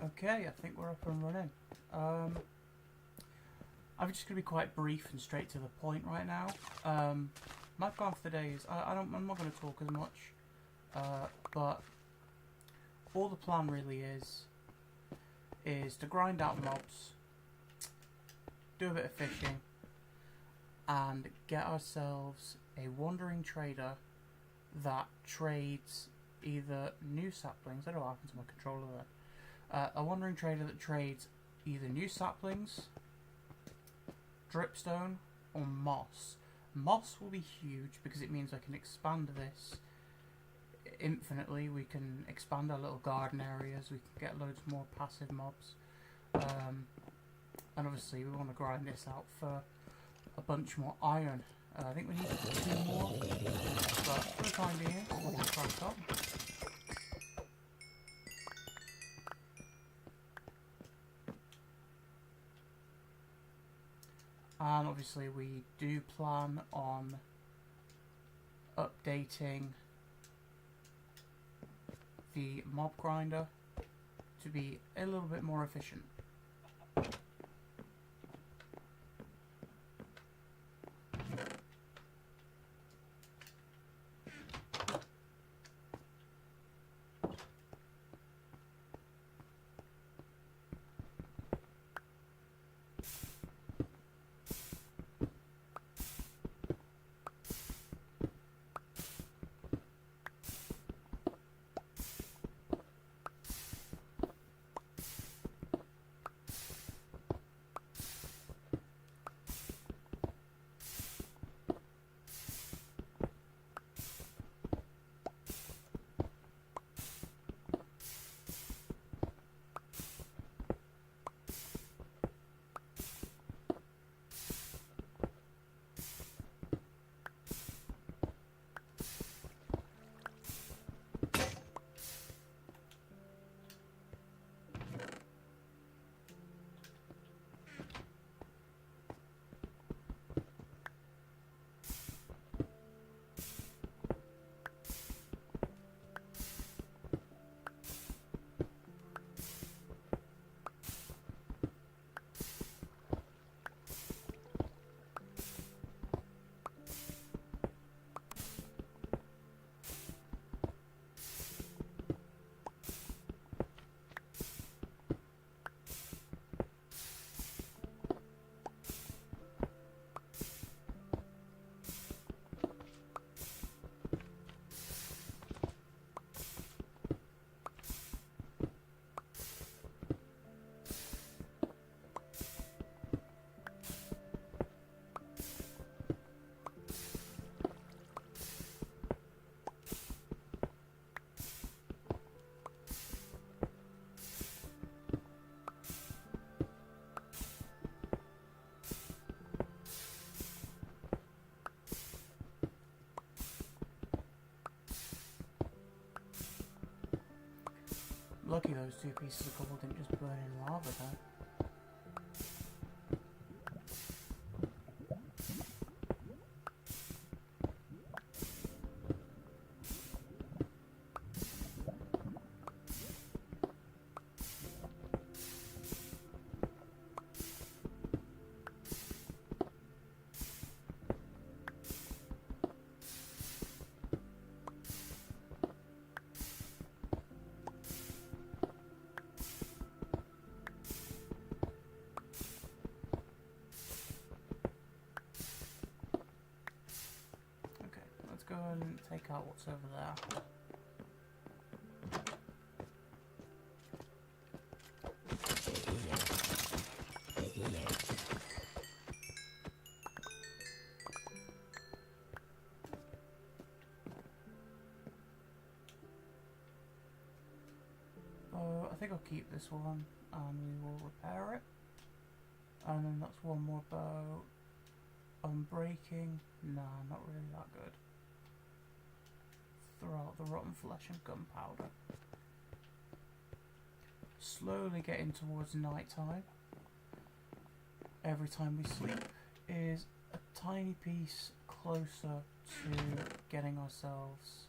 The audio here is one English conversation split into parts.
Okay, I think we're up and running. I'm just going to be quite brief and straight to the point right now. My plan for the day is I'm not going to talk as much, but all the plan really is to grind out mobs, do a bit of fishing, and get ourselves a wandering trader that trades either new saplings. I don't know what happened to my controller there. A wandering trader that trades either new saplings, dripstone, or moss. Moss will be huge because it means I can expand this infinitely. We can expand our little garden areas. We can get loads more passive mobs. And obviously we want to grind this out for a bunch more iron. I think we need 2 more, but for the time being, we'll just crack up. And obviously we do plan on updating the mob grinder to be a little bit more efficient. Lucky those 2 pieces of cobble didn't just burn in lava there. Go and take out what's over there. I think I'll keep this one and we will repair it. And then that's one more bow. Unbreaking. Nah, not really that good. Throw out the rotten flesh and gunpowder. Slowly getting towards night time. Every time we sleep is a tiny piece closer to getting ourselves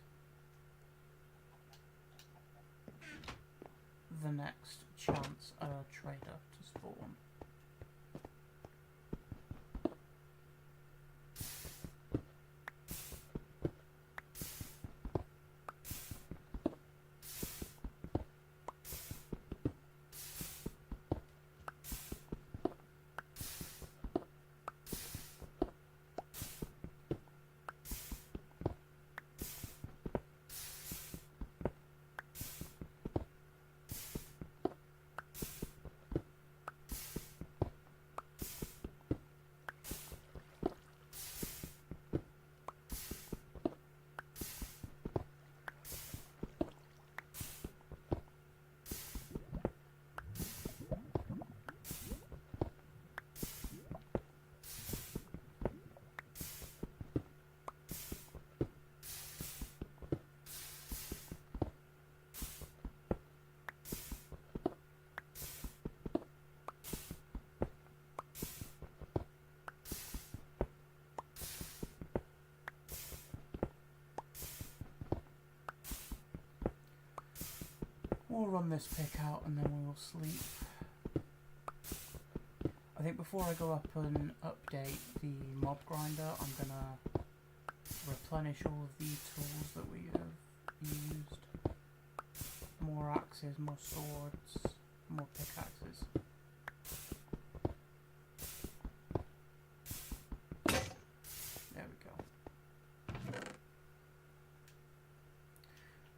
the next chance a trader to spawn. We'll run this pick out and then we will sleep. I think before I go up and update the mob grinder, I'm gonna replenish all of the tools that we have used. More axes, more swords, more pickaxes. There we go.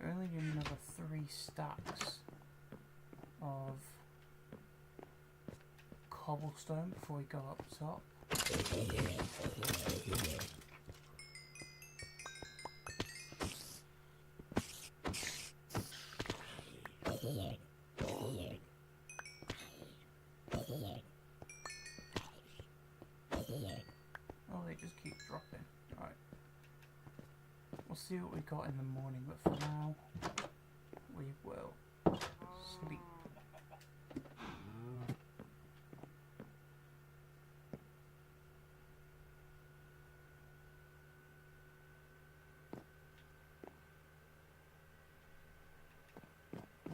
We only need another 3 stacks of cobblestone before we go up top. Oh, they just keep dropping. Right. We'll see what we got in the morning, but for now, we will sleep.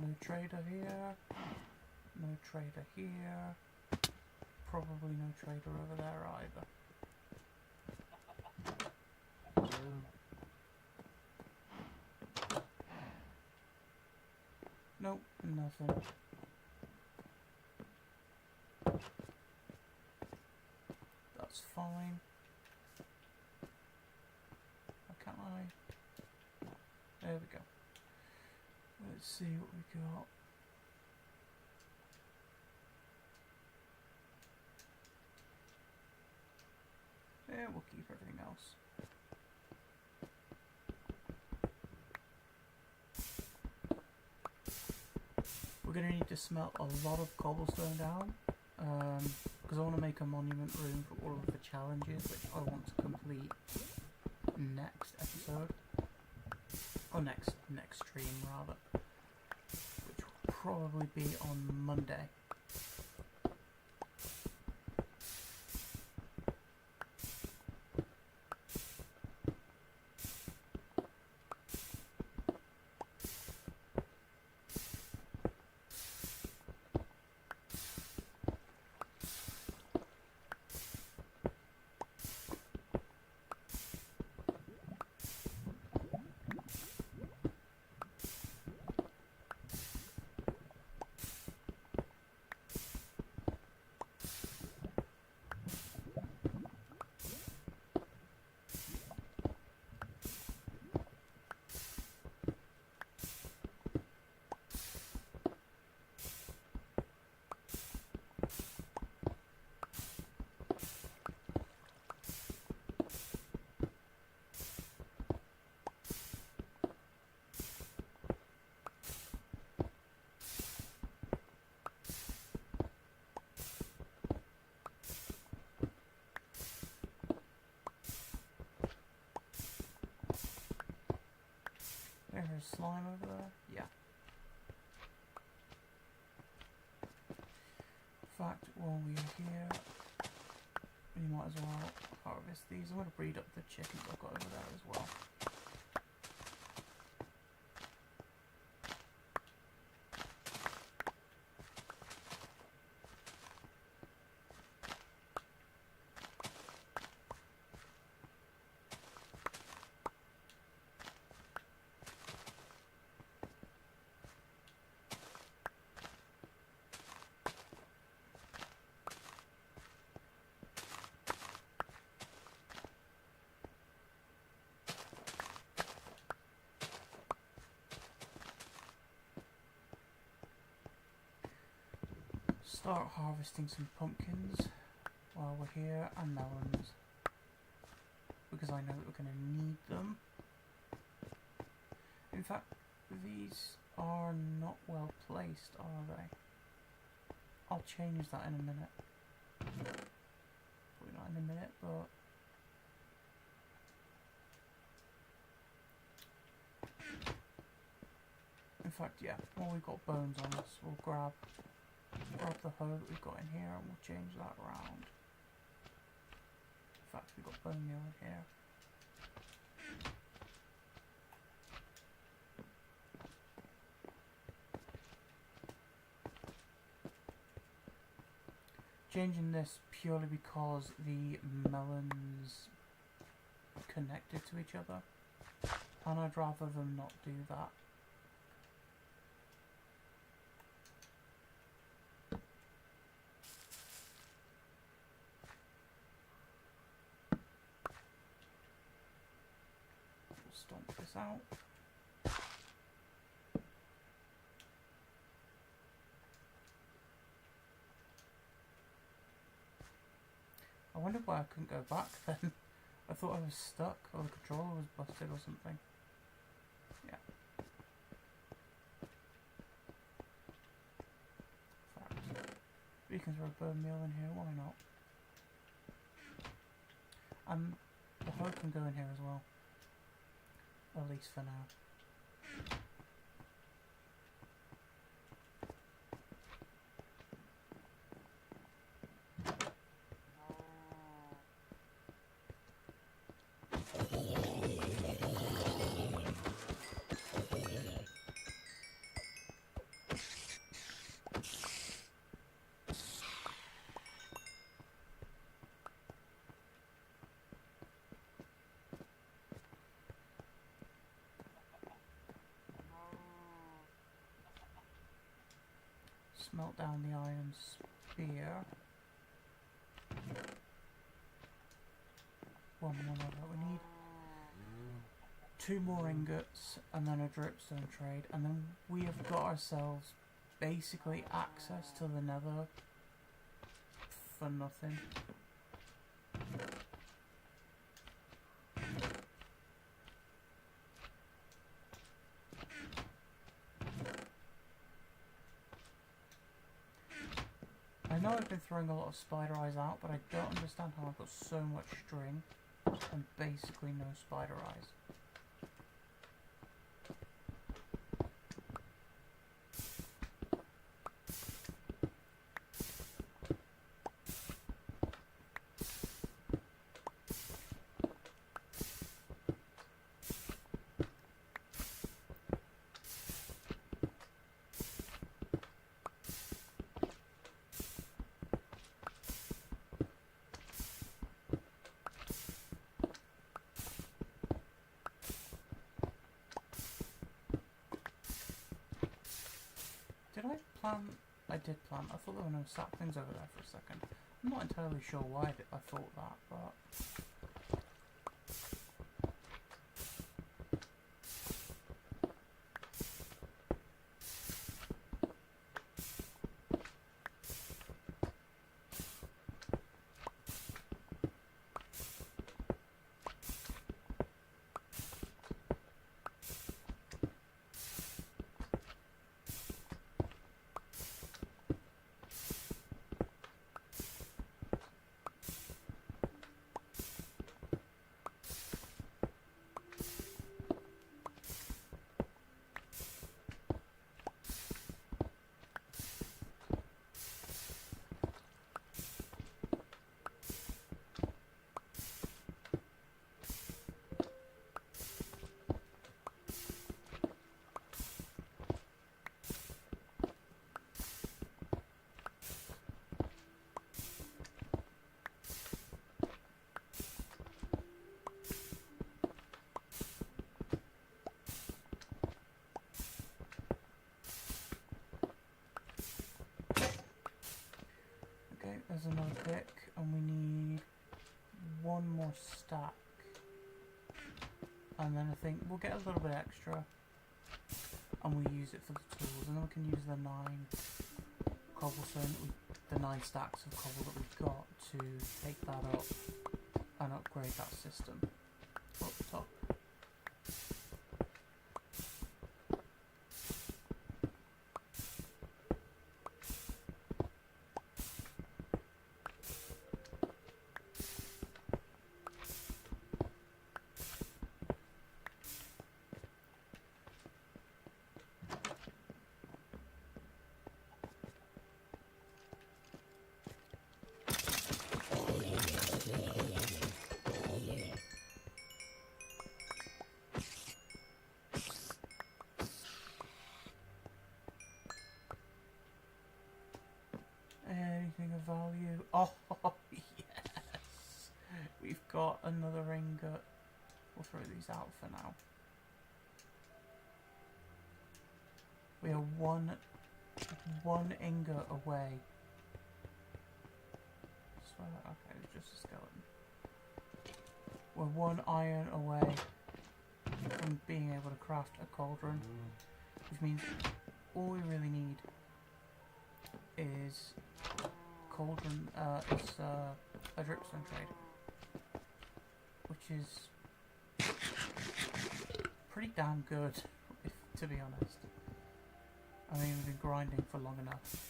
No trader here, no trader here, probably no trader over there either. Nope, nothing. That's fine. Can't I? There we go. Let's see what we got. Yeah, we'll keep everything else. We're going to need to smelt a lot of cobblestone down, because I want to make a monument room for all of the challenges which I want to complete next episode. Or next stream rather, which will probably be on Monday. There's slime over there? Yeah. In fact, while we're here, we might as well harvest these. I'm going to breed up the chickens I've got over there as well. start harvesting some pumpkins while we're here, and melons, because I know that we're going to need them. In fact, these are not well placed, are they? I'll change that in a minute. Probably not in a minute, but... in fact, yeah, while we've got bones on us, we'll grab the hoe that we've got in here and we'll change that around. In fact, we've got bone meal in here. Changing this purely because the melons connected to each other, and I'd rather them not do that. We'll stomp this out. I wonder why I couldn't go back then. I thought I was stuck, or the controller was busted or something. Yeah. In fact, we can throw bone meal in here, why not? And the hoe can go in here as well. At least for now. Smelt down the iron spear. One more of that. We need 2 more ingots and then a dripstone trade, and then we have got ourselves basically access to the nether for nothing. I know I've been throwing a lot of spider eyes out, but I don't understand how I've got so much string and basically no spider eyes. Did I plant? I did plant. I thought there were no saplings over there for a second. I'm not entirely sure why I thought that, but... There's another pick, and we need 1 more stack. And then I think we'll get a little bit extra, and we'll use it for the tools, and then we can use the 9 cobblestone that we the 9 stacks of cobble that we've got to take that up and upgrade that system up top. Anything of value? Oh, yes! We've got another ingot. We'll throw these out for now. We are one ingot away. Okay, it's just a skeleton. We're 1 iron away from being able to craft a cauldron, which means all we really need is cauldron, a dripstone trade, which is pretty damn good, to be honest. I mean, we've been grinding for long enough.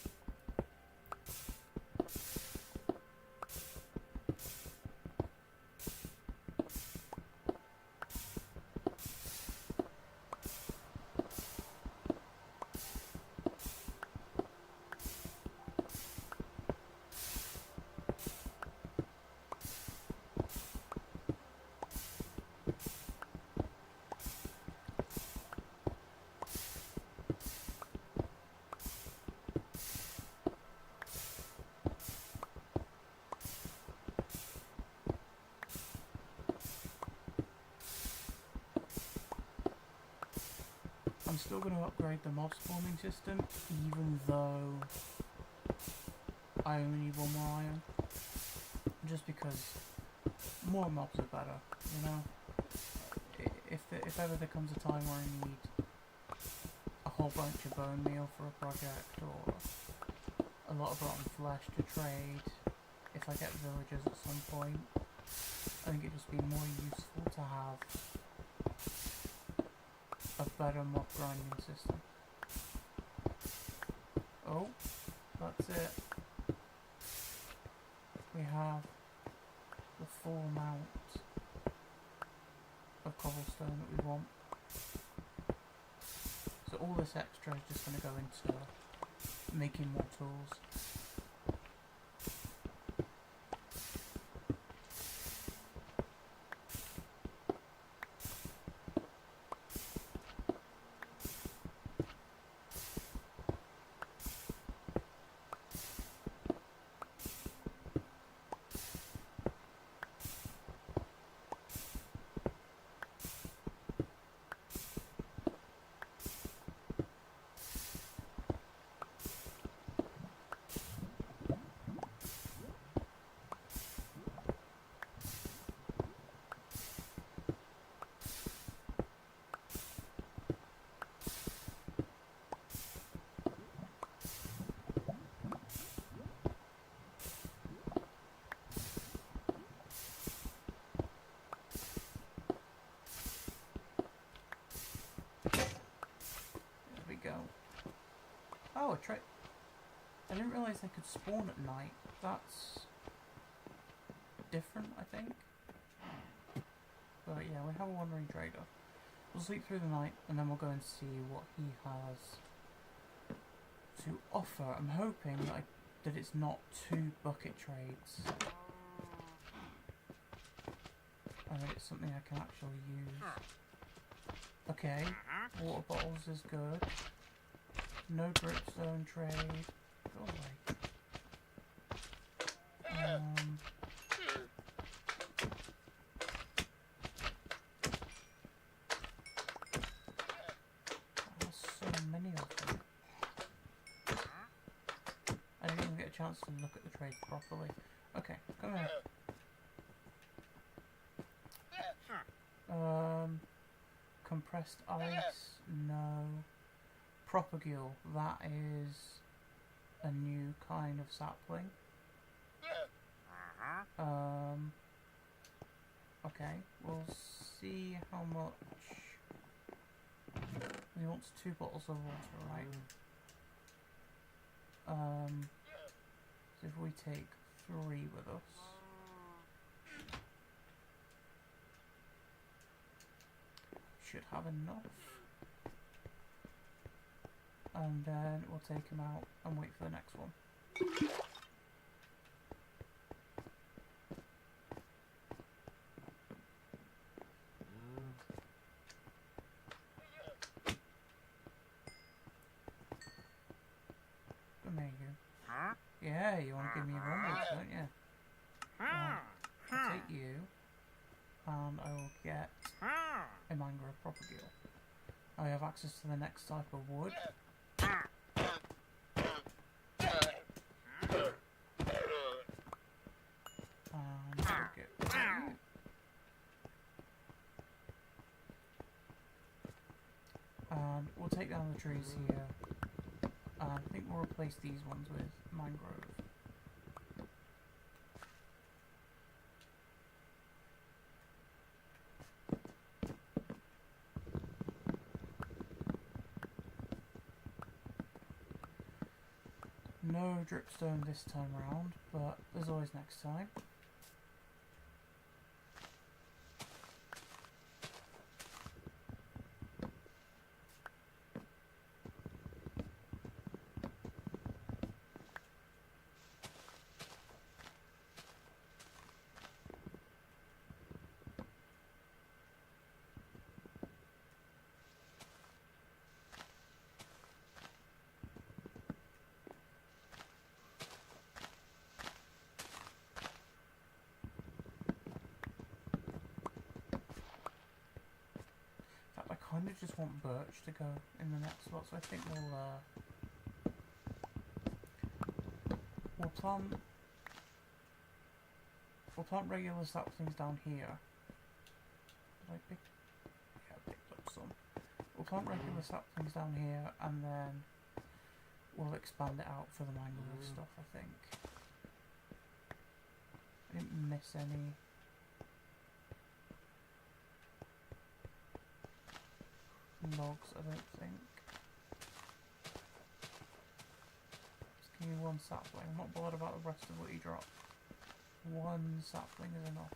I'm still going to upgrade the mob spawning system, even though I only need 1 more iron. Just because more mobs are better, you know? If ever there comes a time where I need a whole bunch of bone meal for a project, or a lot of rotten flesh to trade, if I get villagers at some point, I think it'd just be more useful to have a better mob grinding system. Oh, that's it. We have the full amount of cobblestone that we want. So all this extra is just going to go into making more tools. Oh, a trait. I didn't realise they could spawn at night. That's different, I think. But yeah, we have a wandering trader. We'll sleep through the night and then we'll go and see what he has to offer. I'm hoping that it's not 2 bucket trades. And that it's something I can actually use. Okay, water bottles is good. No dripstone trade. Go away. There's so many of them. I didn't even get a chance to look at the trades properly. Okay, come here. Compressed ice, no. Propagule, that is a new kind of sapling. Okay, we'll see how much. He wants 2 bottles of water, right? So if we take 3 with us, should have enough. And then we'll take him out and wait for the next one. Yeah, you want to give me your rumbles, don't you? I'll take you, and I will get a mangrove propagule. I have access to the next type of wood. And I'll get you. And we'll take down the trees here. I think we'll replace these ones with mangrove. No dripstone this time round, but there's always next time. I kind of just want birch to go in the next slot, so I think we'll plant regular saplings down here. Did I pick? Yeah, I picked up some. We'll plant regular saplings down here, and then we'll expand it out for the mangrove stuff, I think. I didn't miss any. Logs, I don't think. Just give me 1 sapling. I'm not bothered about the rest of what you drop. 1 sapling is enough.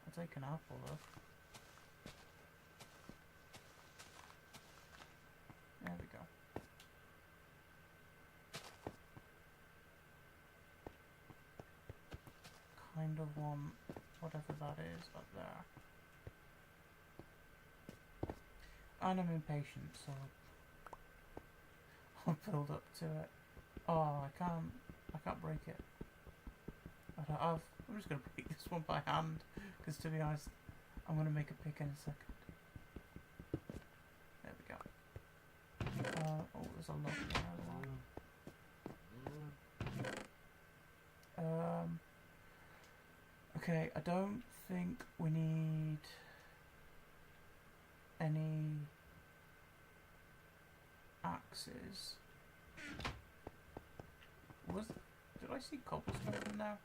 I'll take an apple though. There we go. Kind of want whatever that is up there. And I'm impatient, so I'll build up to it. Oh, I can't break it. I'm just gonna break this one by hand, because to be honest, I'm gonna make a pick in a second. There we go. Oh, there's a lot there as well. Okay, I don't think we need any axes. Did I see cobblestone in there?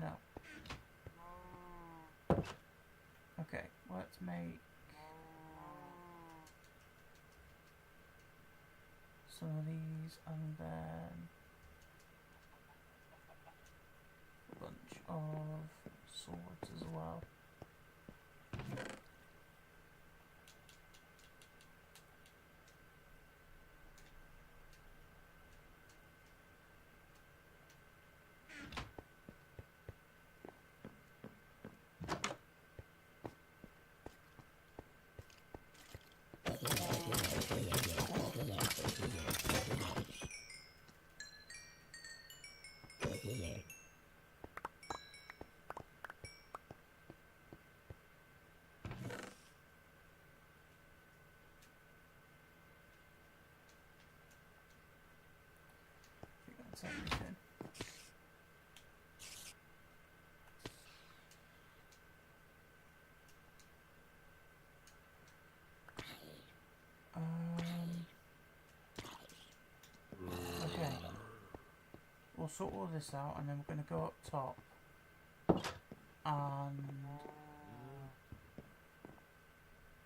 No. Okay, let's make some of these, and then a bunch of swords as well. That's everything. sort all this out, and then we're going to go up top and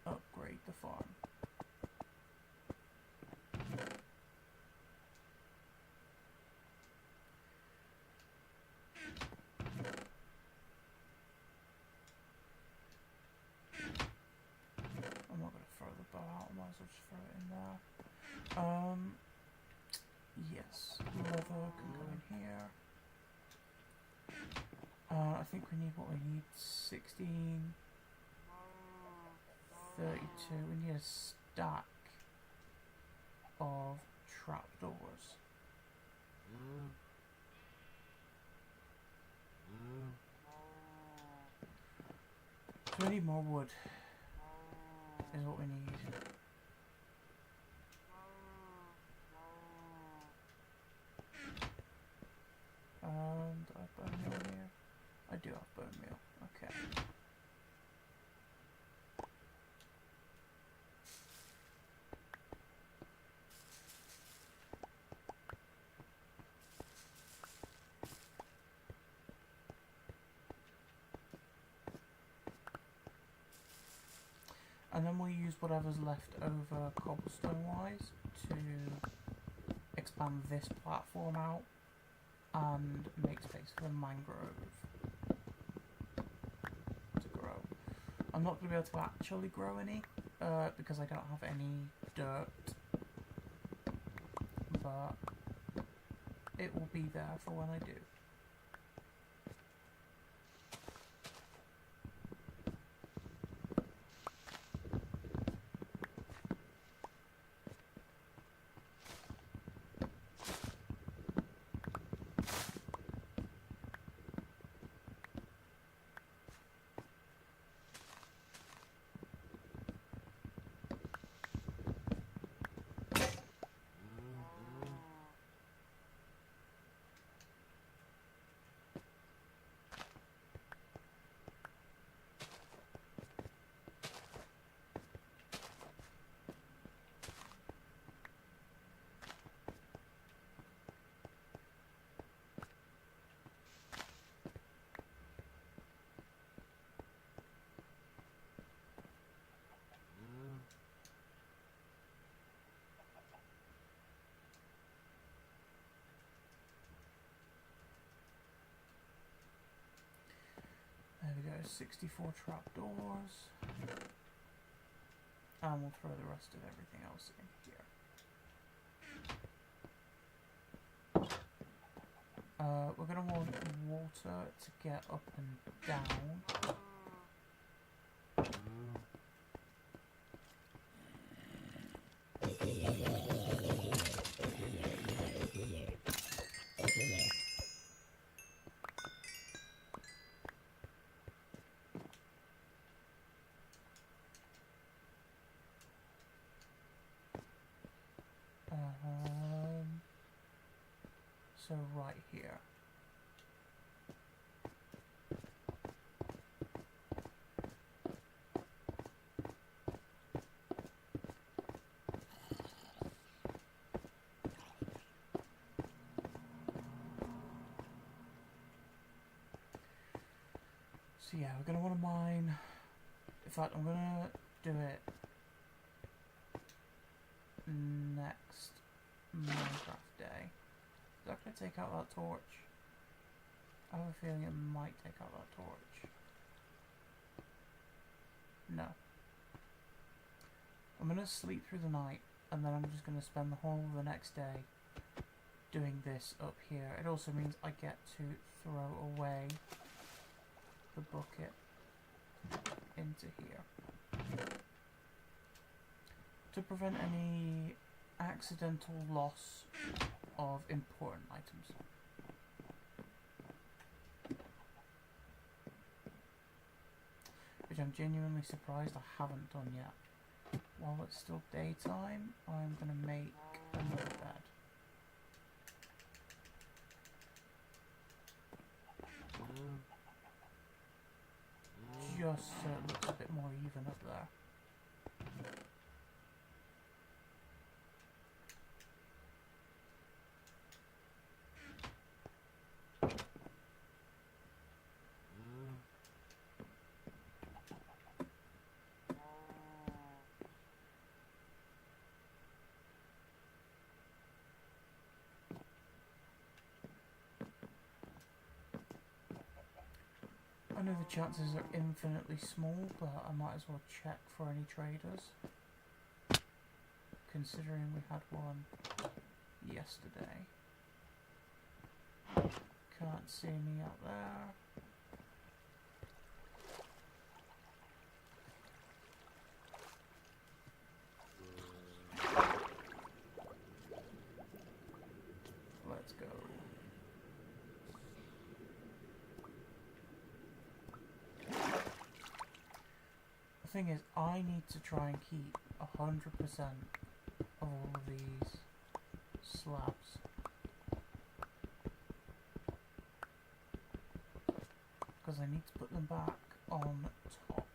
upgrade the farm. I'm not going to throw the bow out, I might as well just throw it in there. Yes, leather can go in here. I think we need what we need, 16, 32, we need a stack of trapdoors. So we need more wood, is what we need. Do I have bone meal here? I do have bone meal, okay. And then we'll use whatever's left over cobblestone wise to expand this platform out and make space for the mangrove to grow. I'm not going to be able to actually grow any because I don't have any dirt, but it will be there for when I do. There we go, 64 trapdoors. And we'll throw the rest of everything else in here. We're going to want water to get up and down. So right here. So yeah, we're going to want to mine. In fact, I'm going to do it next Minecraft day. Is that going to take out that torch? I have a feeling it might take out that torch. No. I'm going to sleep through the night, and then I'm just going to spend the whole of the next day doing this up here. It also means I get to throw away the bucket into here to prevent any accidental loss of important items. Which I'm genuinely surprised I haven't done yet. While it's still daytime, I'm going to make another bed. Just so it looks a bit more even up there. know the chances are infinitely small, but I might as well check for any traders. Considering we had one yesterday. Can't see me out there. Let's go. The thing is, I need to try and keep 100% of all of these slabs. Because I need to put them back on top.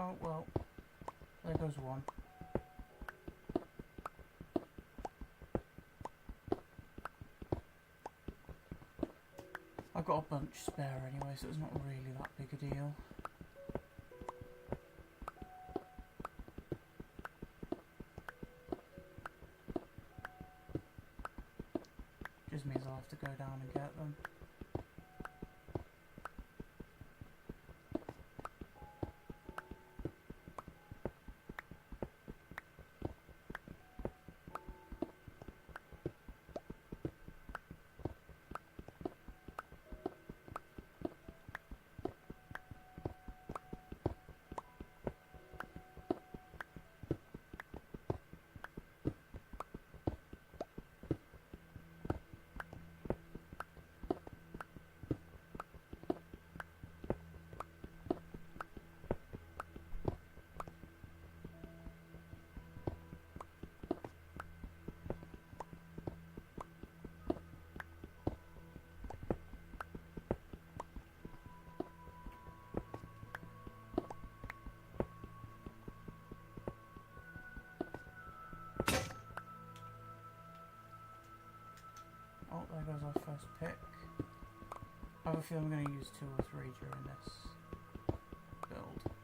Oh well, there goes one. I've got a bunch spare anyway, so it's not really that big a deal. Just means I'll have to go down and get them. Oh, there goes our first pick. I have a feeling I'm going to use 2 or 3 during this build.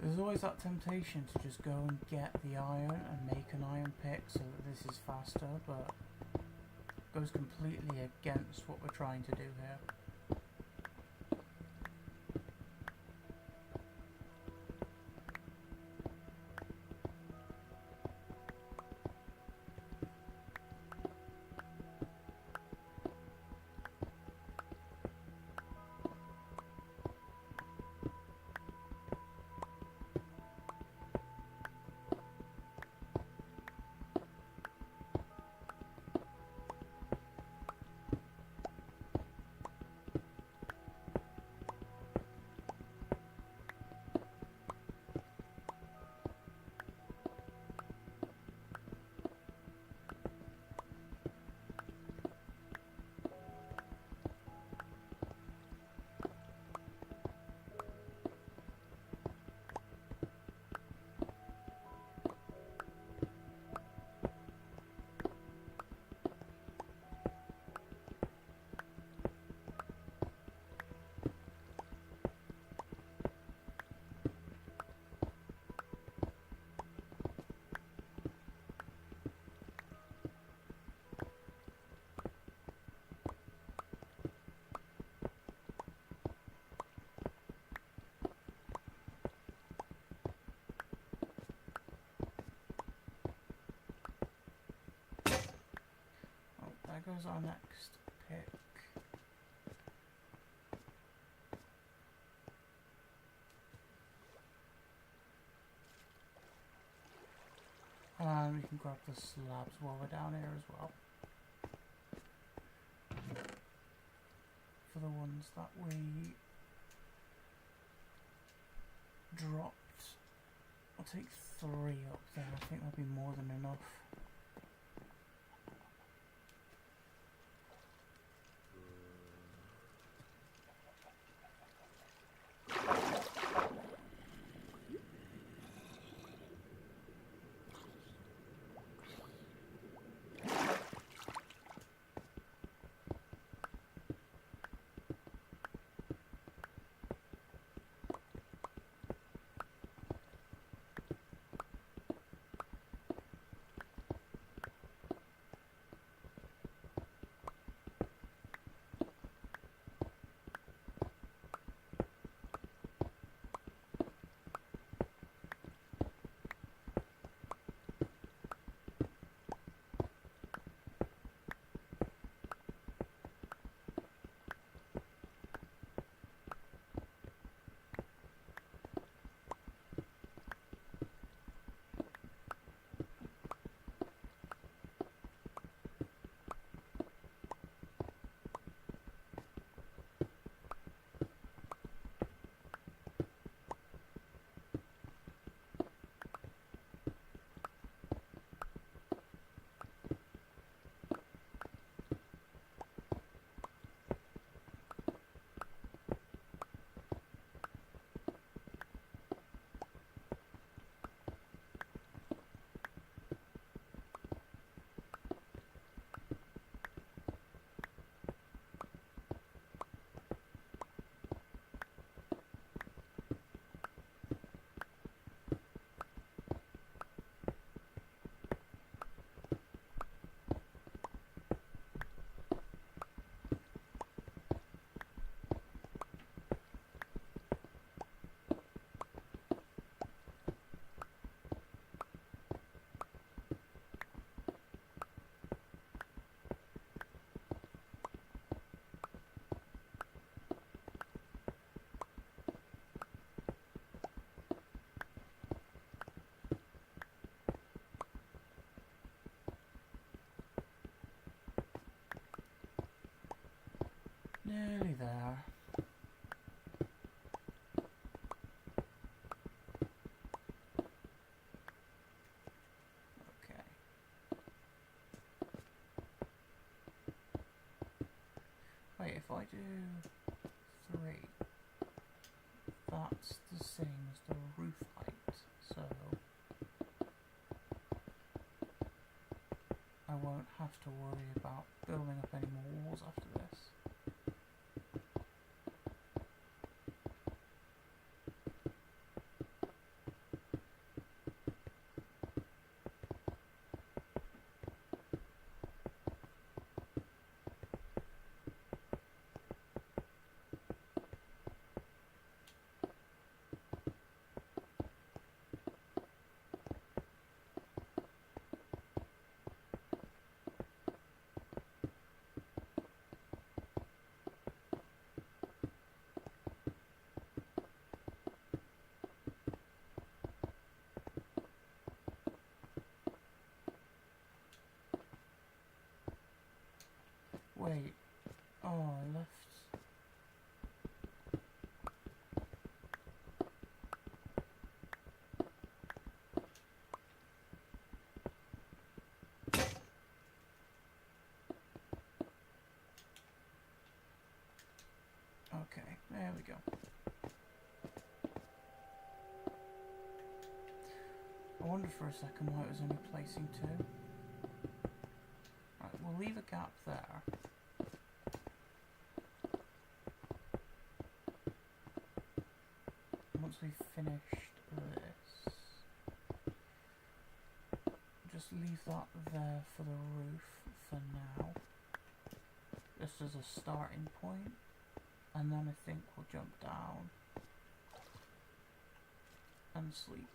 There's always that temptation to just go and get the iron and make an iron pick so that this is faster, but it goes completely against what we're trying to do here. goes our next pick. And we can grab the slabs while we're down here as well. For the ones that we dropped, I'll take 3 up there. I think that'll be more than enough. Nearly there. Okay. Wait, if I do 3, that's the same as the roof height, so I won't have to worry about building up any more walls after this. Wait, oh, I left. Okay, there we go. I wondered for a second why it was only placing 2. Right, we'll leave a gap there. Once we've finished this, just leave that there for the roof for now, just as a starting point, and then I think we'll jump down and sleep.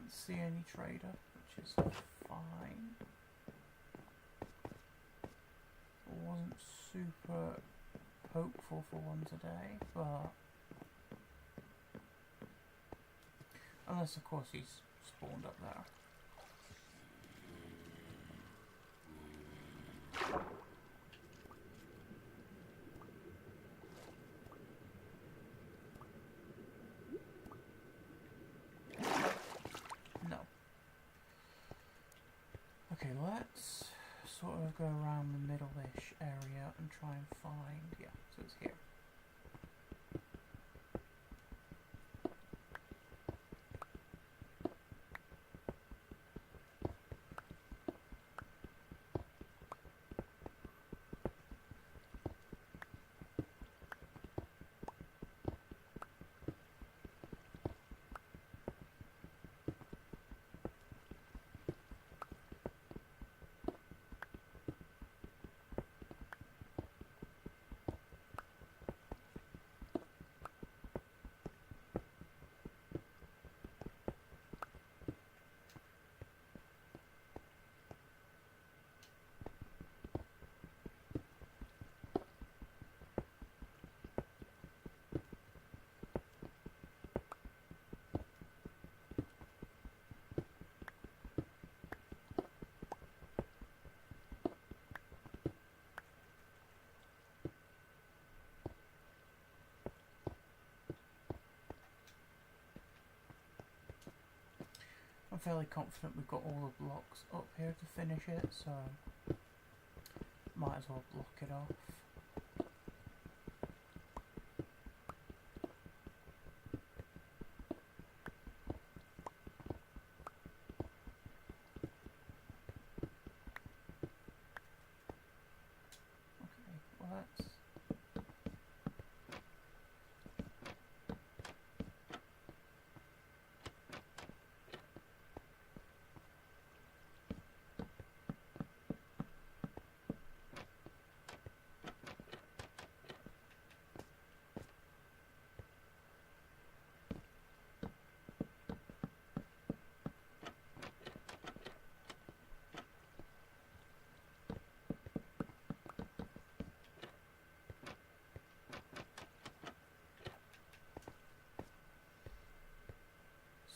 can't see any trader, which is fine. Wasn't super hopeful for one today, but unless of course he's spawned up there. No. Okay, let's sort of go around the middle-ish area and try and find, yeah, so it's here. I'm fairly confident we've got all the blocks up here to finish it, so might as well block it off. Okay, well that's...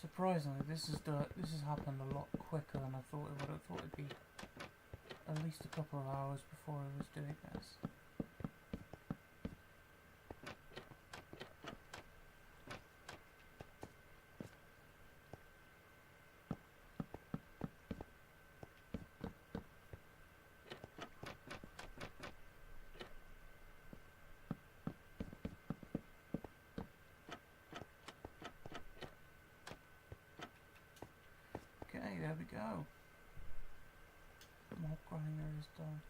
Surprisingly, this has happened a lot quicker than I thought it would. I thought it'd be at least a couple of hours before I was doing this. Okay, there we go. Mob grinder is done.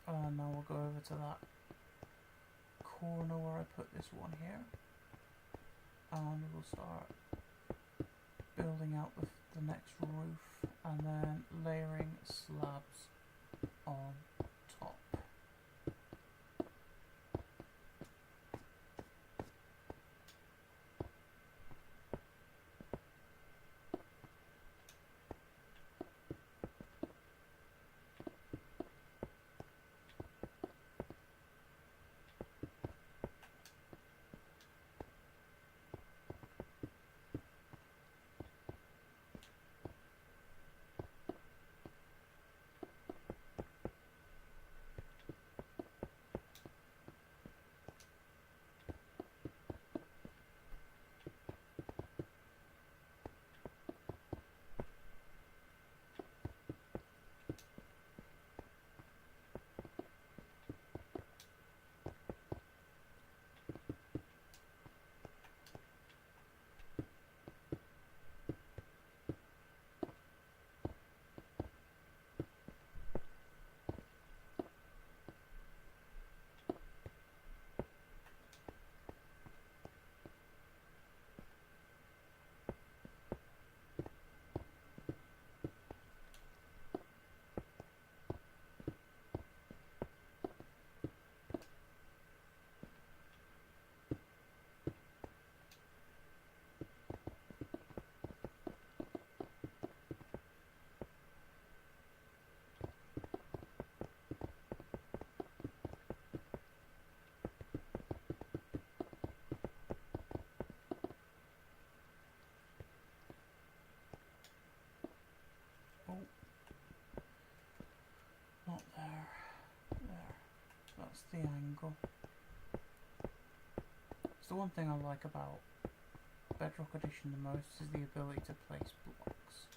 And now we'll go over to that corner where I put this one here. And we'll start building out the next roof and then layering slabs on top. the angle? It's the one thing I like about Bedrock Edition the most, is the ability to place blocks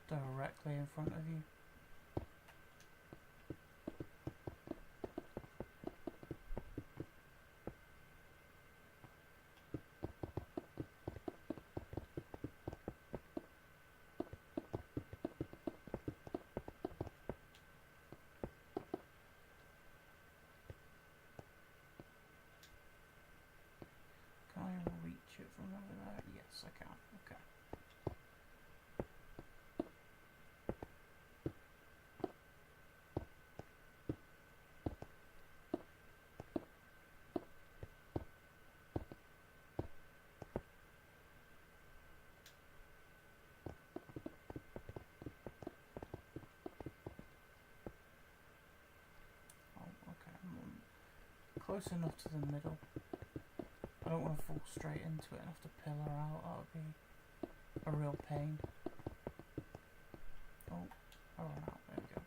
directly in front of you. Can I reach it from over there? Yes, I can. Okay. Oh, okay. I'm close enough to the middle. I don't want to fall straight into it and have to pillar out. That would be a real pain. Oh, I ran out. There we go.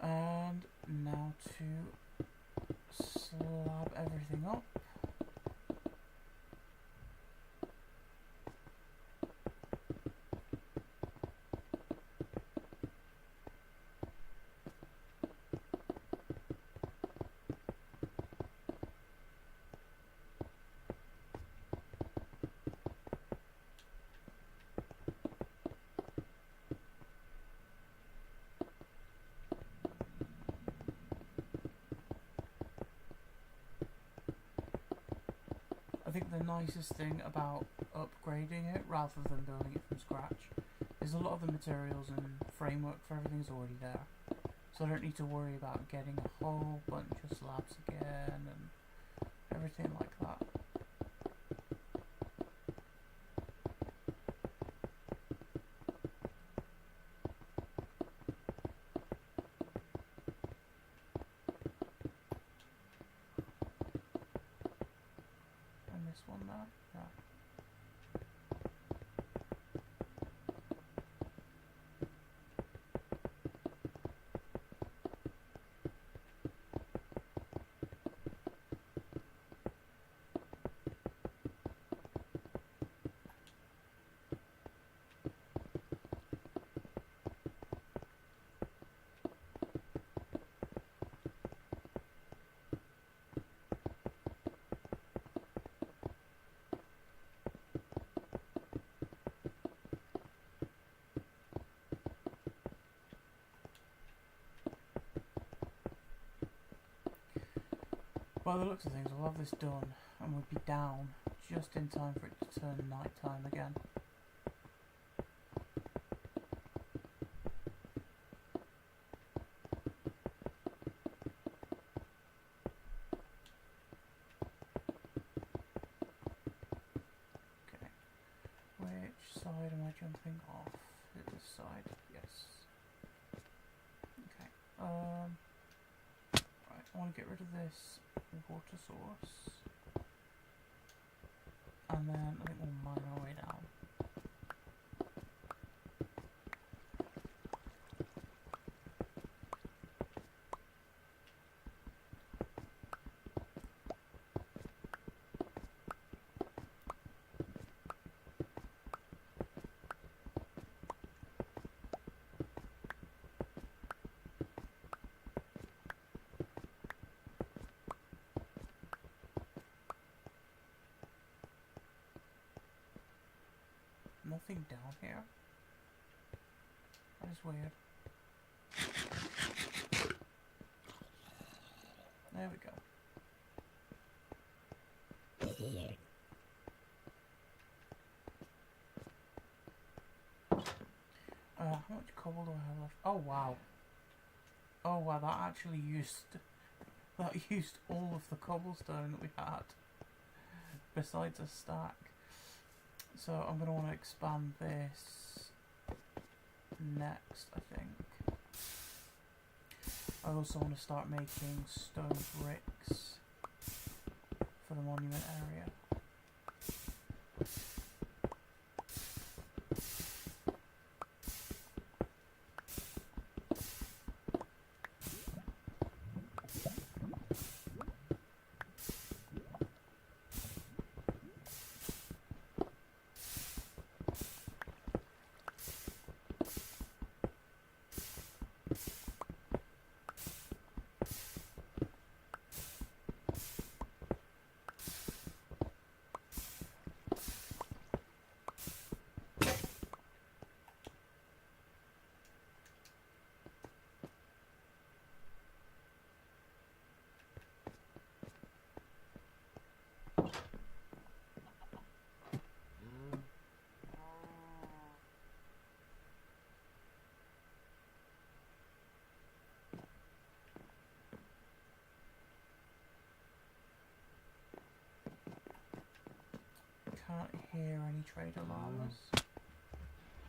And now to slab everything up. I think the nicest thing about upgrading it rather than building it from scratch is a lot of the materials and framework for everything is already there. So I don't need to worry about getting a whole bunch of slabs again and everything like that. This one there? Yeah. By the looks of things, we'll have this done and we'll be down just in time for it to turn night time again. Okay, which side am I jumping off? This side, yes. Okay, right, I want to get rid of this water source, and then I think we'll mine our way down. Nothing down here. That is weird. There we go. How much cobble do I have left? Oh wow. Oh wow, that actually used all of the cobblestone that we had. Besides a stack. So I'm going to want to expand this next, I think. I also want to start making stone bricks for the monument area. Can't hear any trader llamas.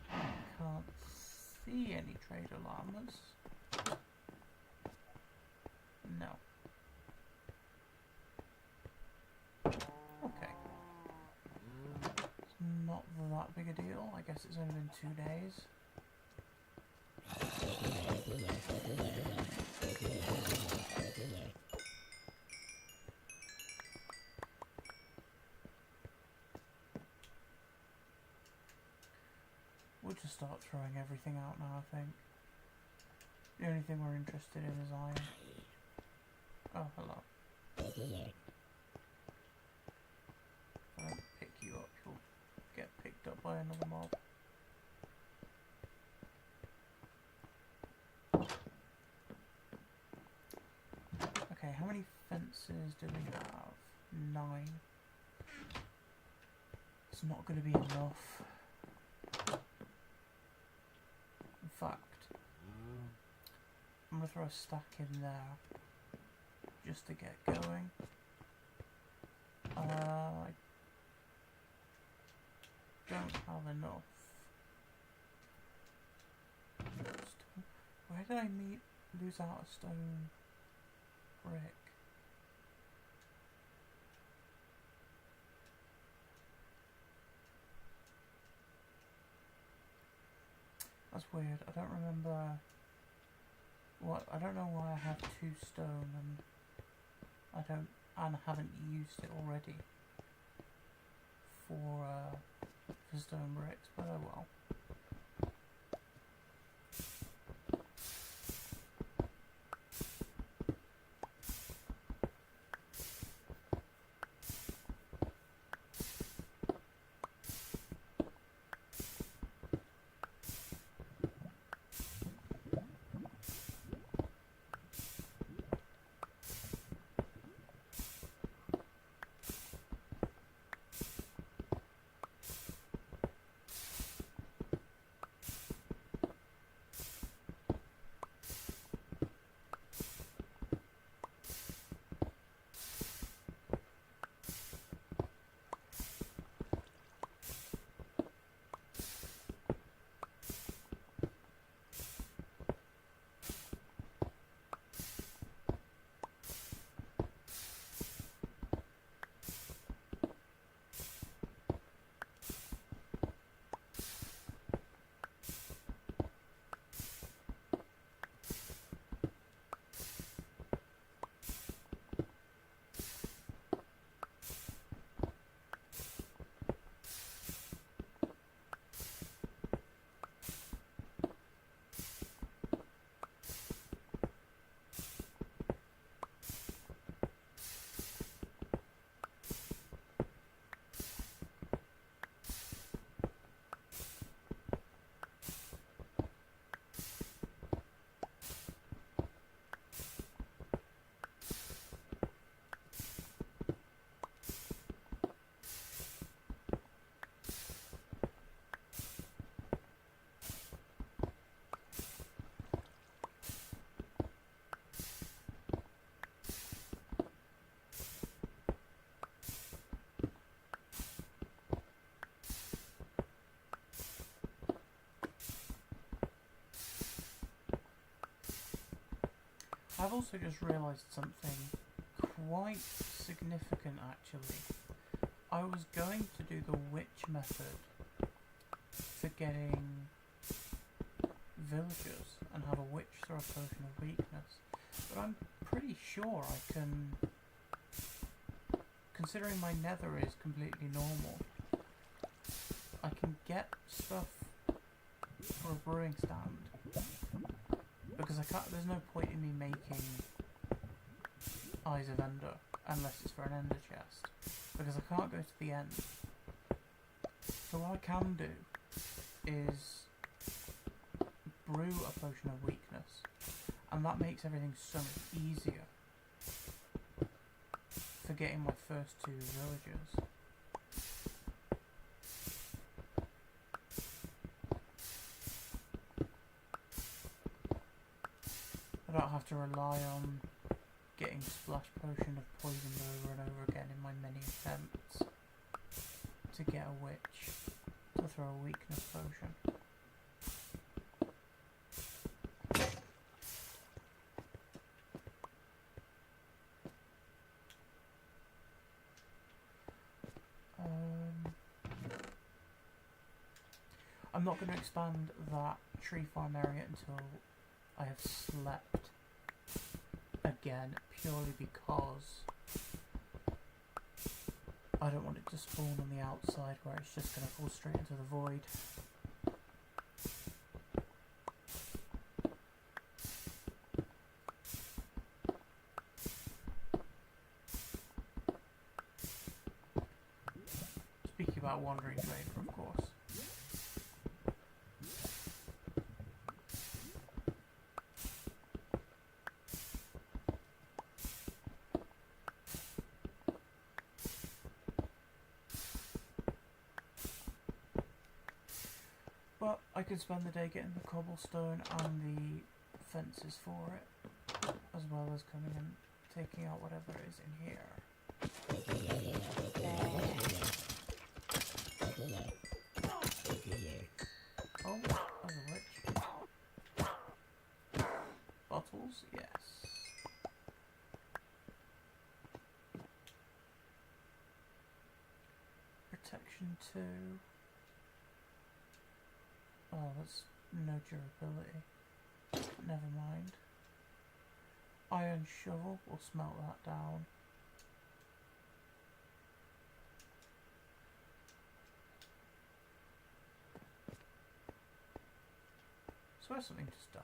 Can't see any trader llamas. No. Okay. It's not that big a deal. I guess it's only been 2 days. We'll just start throwing everything out now, I think. The only thing we're interested in is iron. Oh, hello. If I don't pick you up, you'll get picked up by another mob. Okay, how many fences do we have? 9. It's not going to be enough. In fact, I'm going to throw a stack in there just to get going. I don't have enough. Where did I lose out a stone brick? That's weird. I don't remember what. I don't know why I have 2 stone and I haven't used it already for stone bricks. But oh well. I've also just realised something quite significant actually. I was going to do the witch method for getting villagers and have a witch throw a potion of weakness, but I'm pretty sure I can, considering my nether is completely normal, I can get stuff for a brewing stand. Because I can't, there's no point in me making Eyes of Ender unless it's for an Ender chest. Because I can't go to the end. So what I can do is brew a potion of weakness. And that makes everything so much easier for getting my first 2 villagers. I don't have to rely on getting splash potion of poisoned over and over again in my many attempts to get a witch to throw a weakness potion. I'm not going to expand that tree farm area until I have slept again, purely because I don't want it to spawn on the outside where it's just going to fall straight into the void. Speaking about wandering Draper, of course. But I could spend the day getting the cobblestone and the fences for it, as well as coming and taking out whatever is in here. Oh, there's a witch. Bottles, yes. Protection 2. Oh, that's no durability. Never mind. Iron shovel, we'll smelt that down. I swear something just died.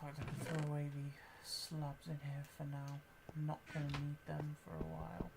I can throw away the slabs in here for now. I'm not going to need them for a while.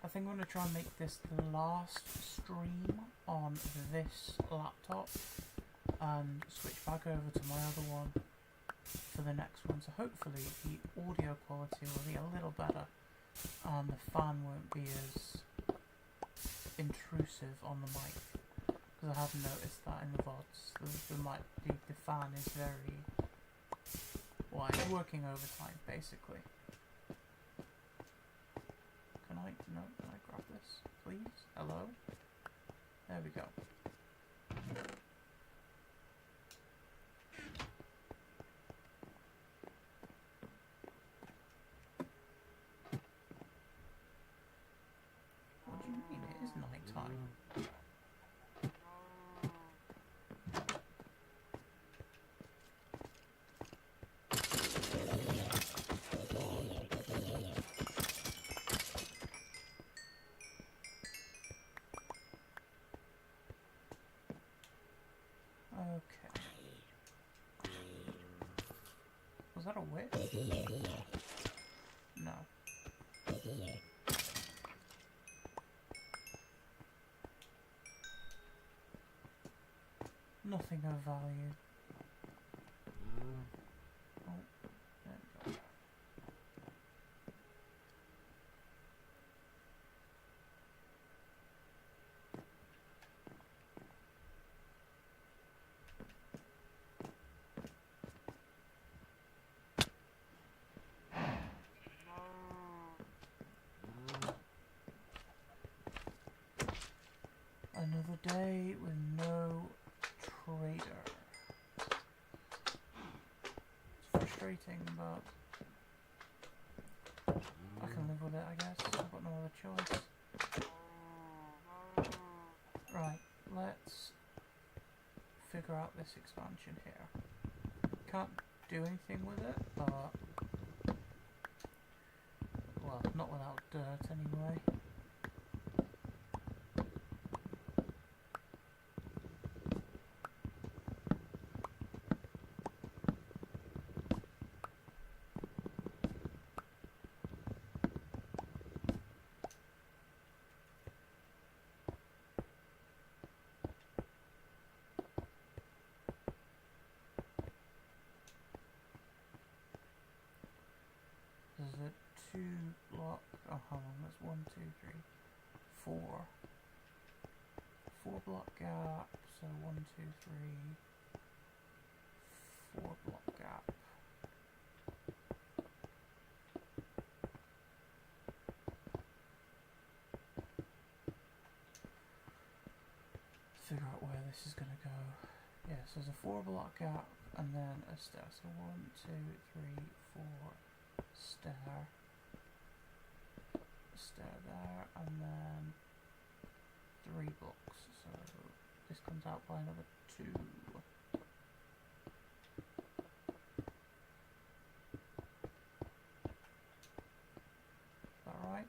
I think I'm going to try and make this the last stream on this laptop and switch back over to my other one for the next one. So hopefully the audio quality will be a little better and the fan won't be as intrusive on the mic, because I have noticed that in the VODs the fan is very, well, it's working overtime basically. Can I grab this, please? Hello? There we go. that a witch? No. Nothing of value. Oh, there we go. Another day with no trader. It's frustrating, but I can live with it, I guess. I've got no other choice. Right, let's figure out this expansion here. Can't do anything with it, but... well, not without dirt anyway. There's a 2-block, oh hold on, that's 1, 2, 3, 4. 4-block gap, so 1, 2, 3, 4-block gap. Figure out where this is going to go. Yes, there's a 4-block gap and then a stair, so 1, 2, 3, 4. Stair there, and then 3 blocks, so this comes out by another 2. Is that right?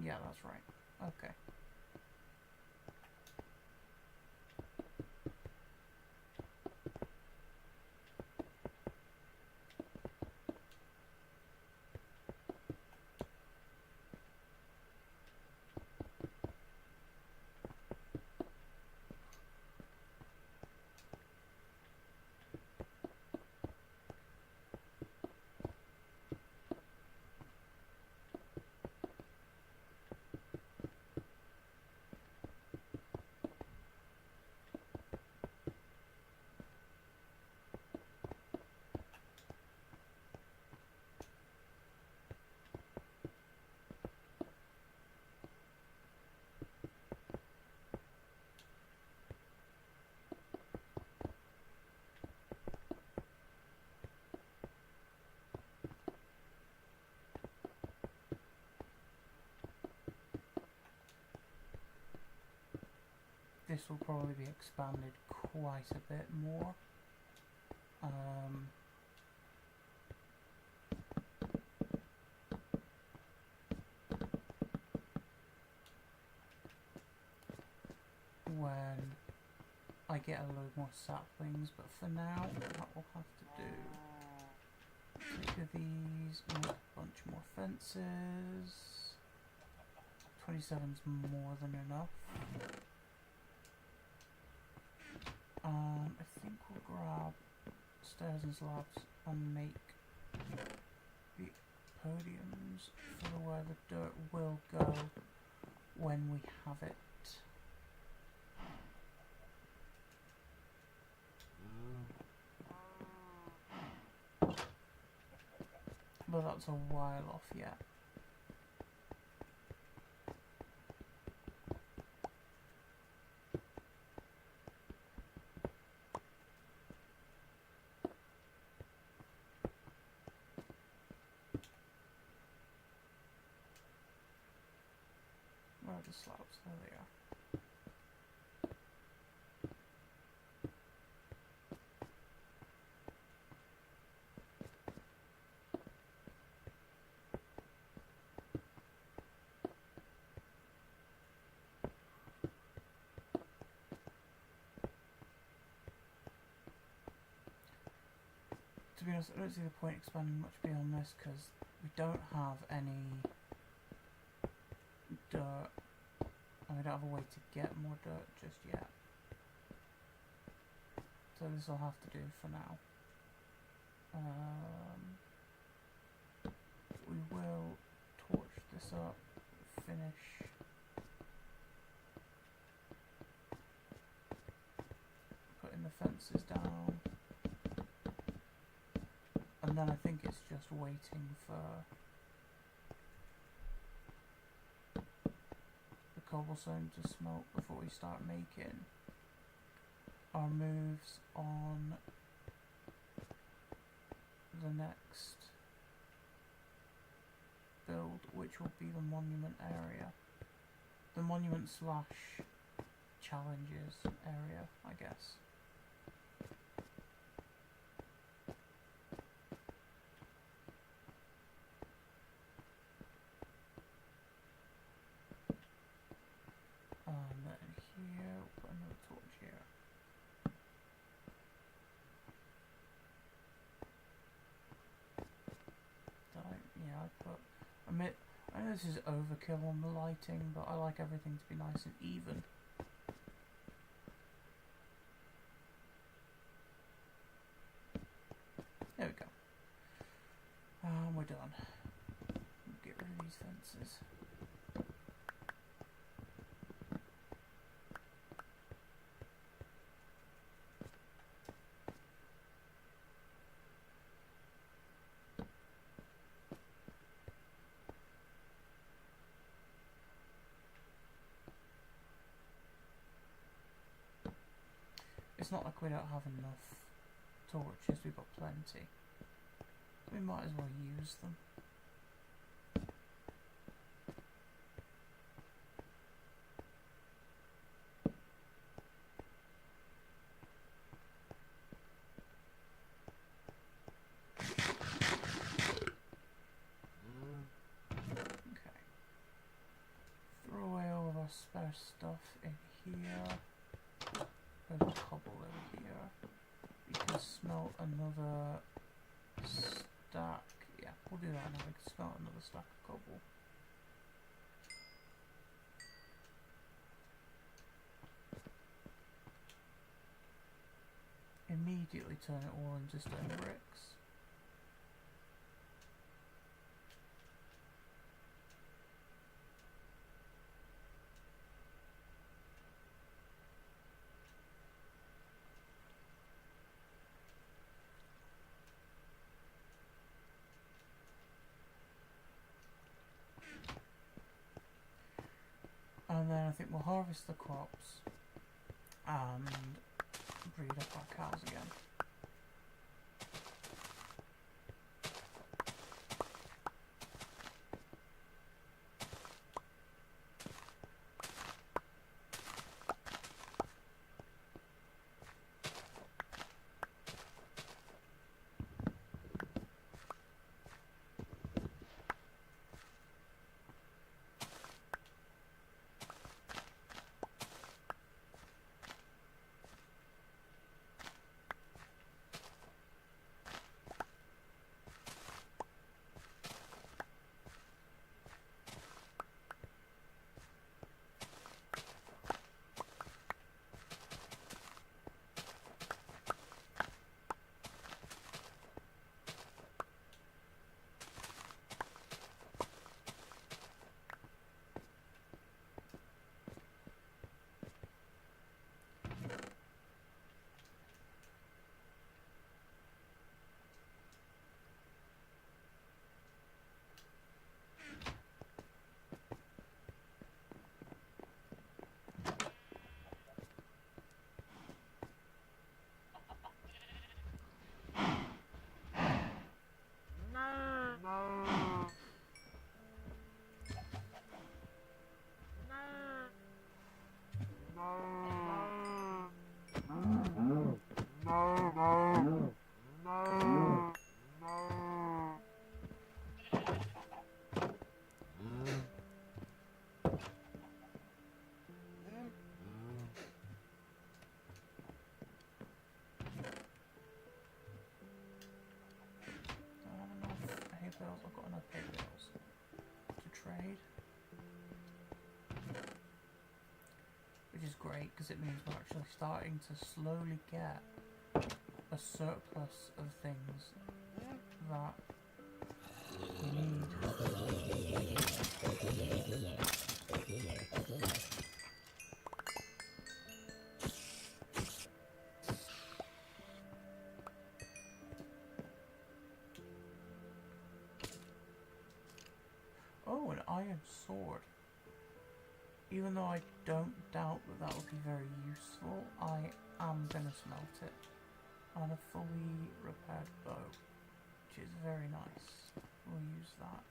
Yeah, that's right. Okay. This will probably be expanded quite a bit more. When I get a load more saplings, but for now, what we'll have to do, take of these, make a bunch more fences. 27's more than enough. I think we'll grab stairs and slabs and make the podiums for where the dirt will go when we have it. But that's a while off yet. Where are the slabs? There they are. To be honest, I don't see the point expanding much beyond this because we don't have any dirt, and we don't have a way to get more dirt just yet. So this will have to do for now. We will torch this up, finish putting the fences down, and then I think it's just waiting for the cobblestone to smelt before we start making our moves on the next build, which will be the monument area. The monument slash challenges area, I guess. And then here, we'll put another torch here. I know this is overkill on the lighting, but I like everything to be nice and even. There we go. And we're done. Get rid of these fences. It's not like we don't have enough torches, we've got plenty. We might as well use them. Okay. Throw away all of our spare stuff in here. There's a cobble over here. We can smelt another stack. Yeah, we'll do that now. We can smelt another stack of cobble. Immediately turn it all into stone bricks. And then I think we'll harvest the crops and breed up our cows again. great because it means we're actually starting to slowly get a surplus of things that we need. Oh, an iron sword. Even though I don't doubt that that would be very useful, I am going to smelt it. And a fully repaired bow, which is very nice. We'll use that.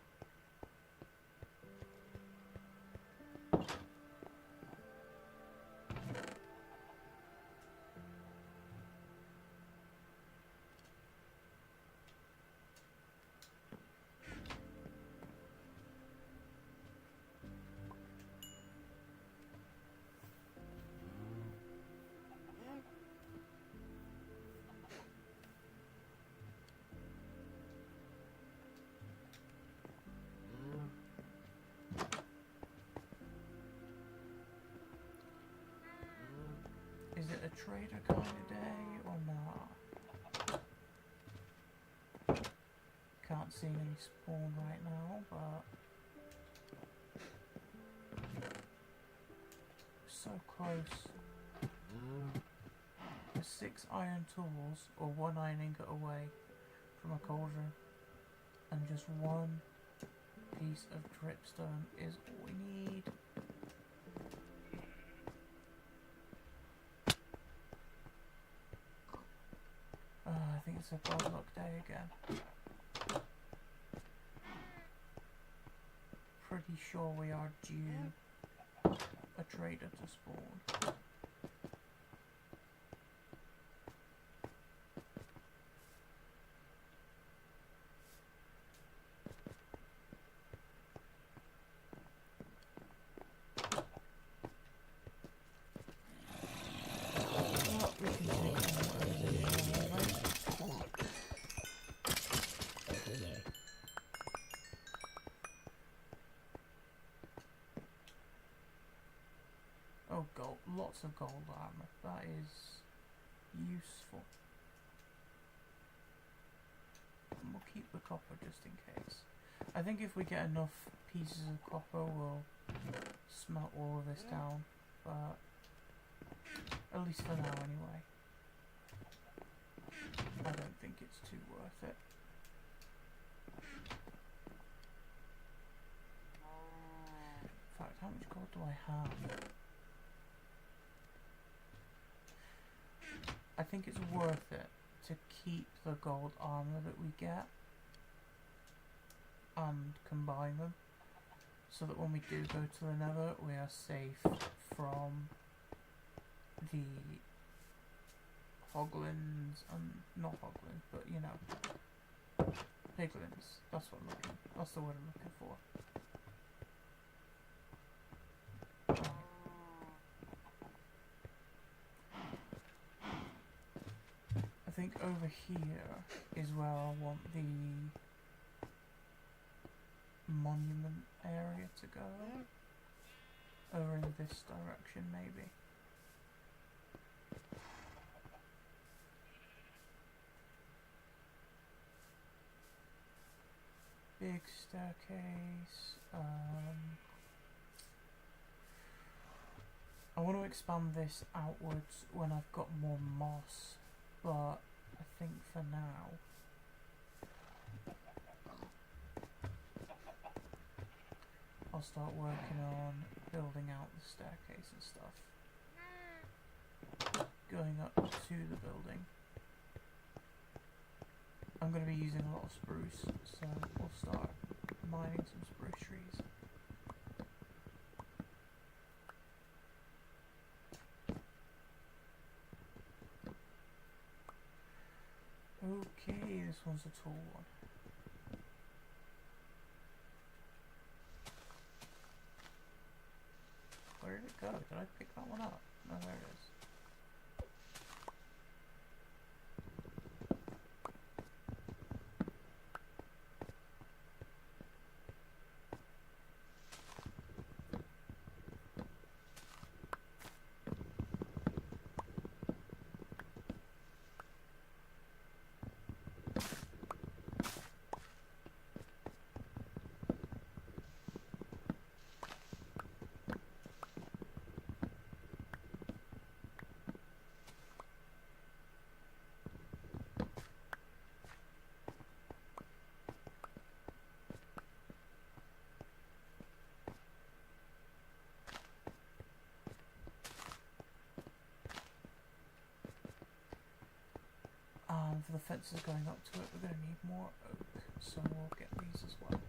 Is it a trader kind of day or not? Can't see any spawn right now, but so close. We're 6 iron tools or 1 iron ingot away from a cauldron, and just 1 piece of dripstone is all we need. I think it's a bad luck day again. Pretty sure we are due a trader to spawn. Well, we can take on whatever's in here anyway. Oh, gold. Lots of gold armor. That is useful. And we'll keep the copper just in case. I think if we get enough pieces of copper, we'll smelt all of this down. But at least for now, anyway. I don't think it's too worth it. In fact, how much gold do I have? I think it's worth it to keep the gold armor that we get and combine them, so that when we do go to the nether, we are safe from the hoglins, and not hoglins, but you know, piglins. That's what I'm looking. That's the word I'm looking for. I think over here is where I want the monument area to go. Over in this direction, maybe. Big staircase. I want to expand this outwards when I've got more moss, but I think for now I'll start working on building out the staircase and stuff. Going up to the building. I'm going to be using a lot of spruce, so we'll start mining some spruce trees. Okay, this one's a tall one. Where did it go? Did I pick that one up? No, there it is. fences going up to it, we're going to need more oak, so we'll get these as well.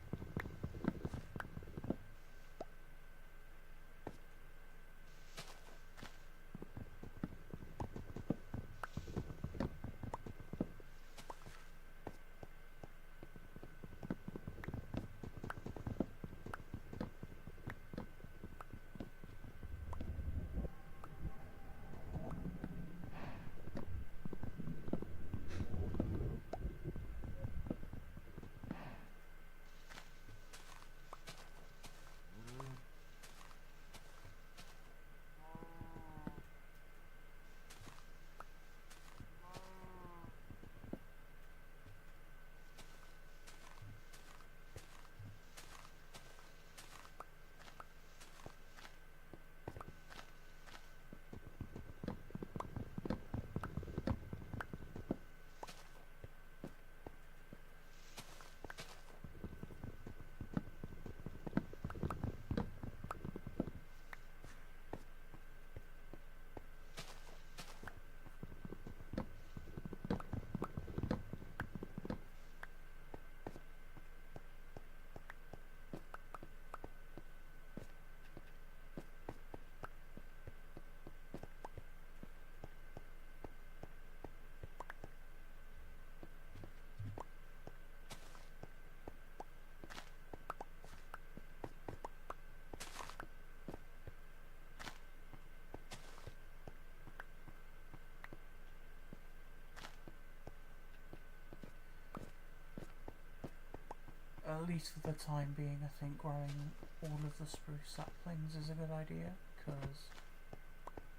At least for the time being, I think growing all of the spruce saplings is a good idea, because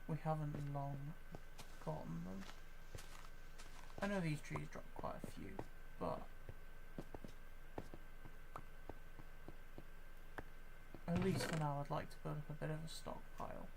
we haven't long gotten them. I know these trees drop quite a few, but at least for now I'd like to build up a bit of a stockpile.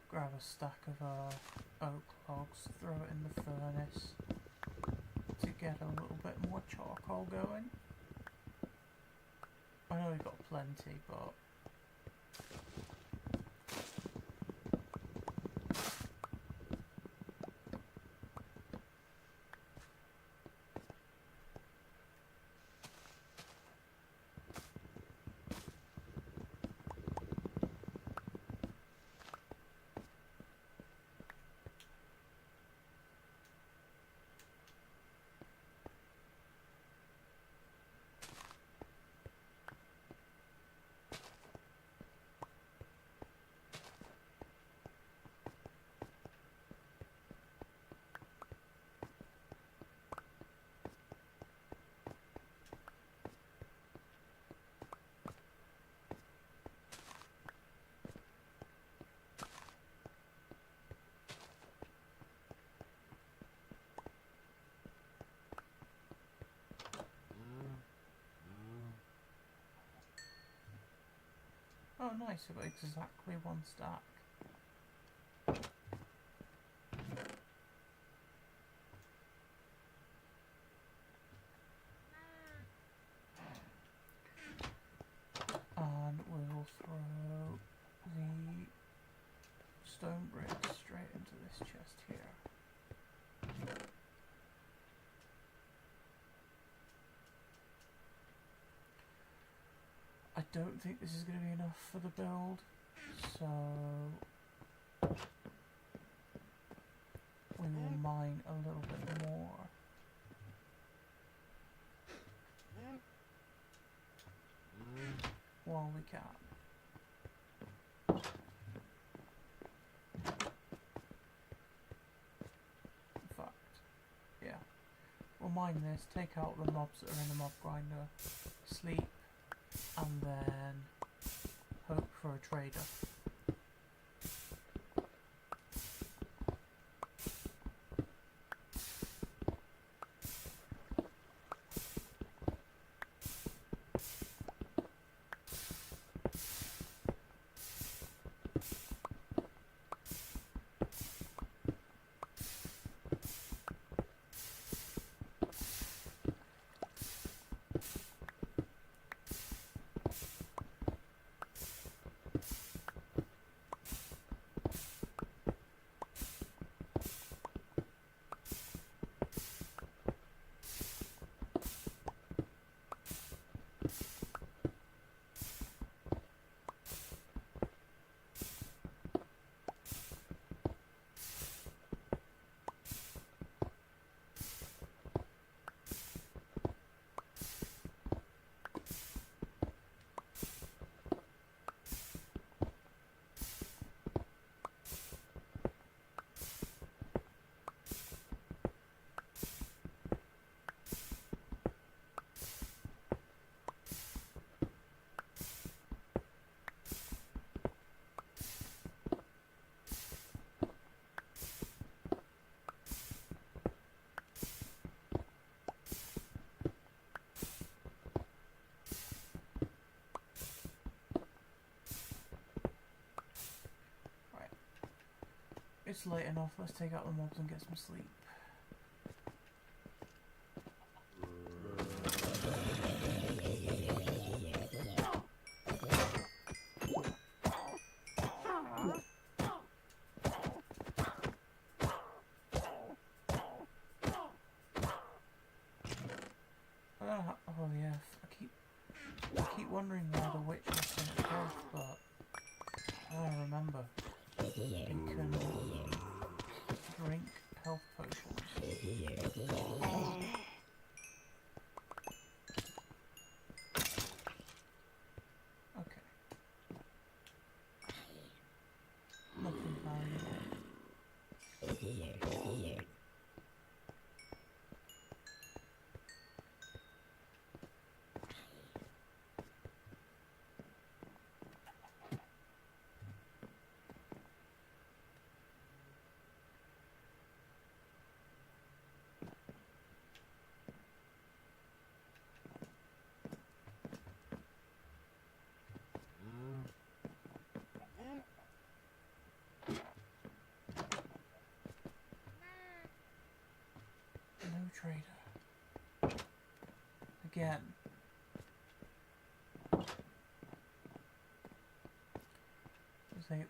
Grab a stack of oak logs, throw it in the furnace to get a little bit more charcoal going. I know we've got plenty, but oh nice, I've got exactly one stack. And we'll throw the stone bricks straight into this chest here. I don't think this is going to be enough for the build, so we will mine a little bit more. can. In fact, yeah. We'll mine this, take out the mobs that are in the mob grinder, sleep, and then hope for a trader. It's late enough, let's take out the mobs and get some sleep. Oh yeah, I keep wondering why the witch has so much health, but I remember. You can drink health potions. Okay. Nothing valuable. No trader. Again.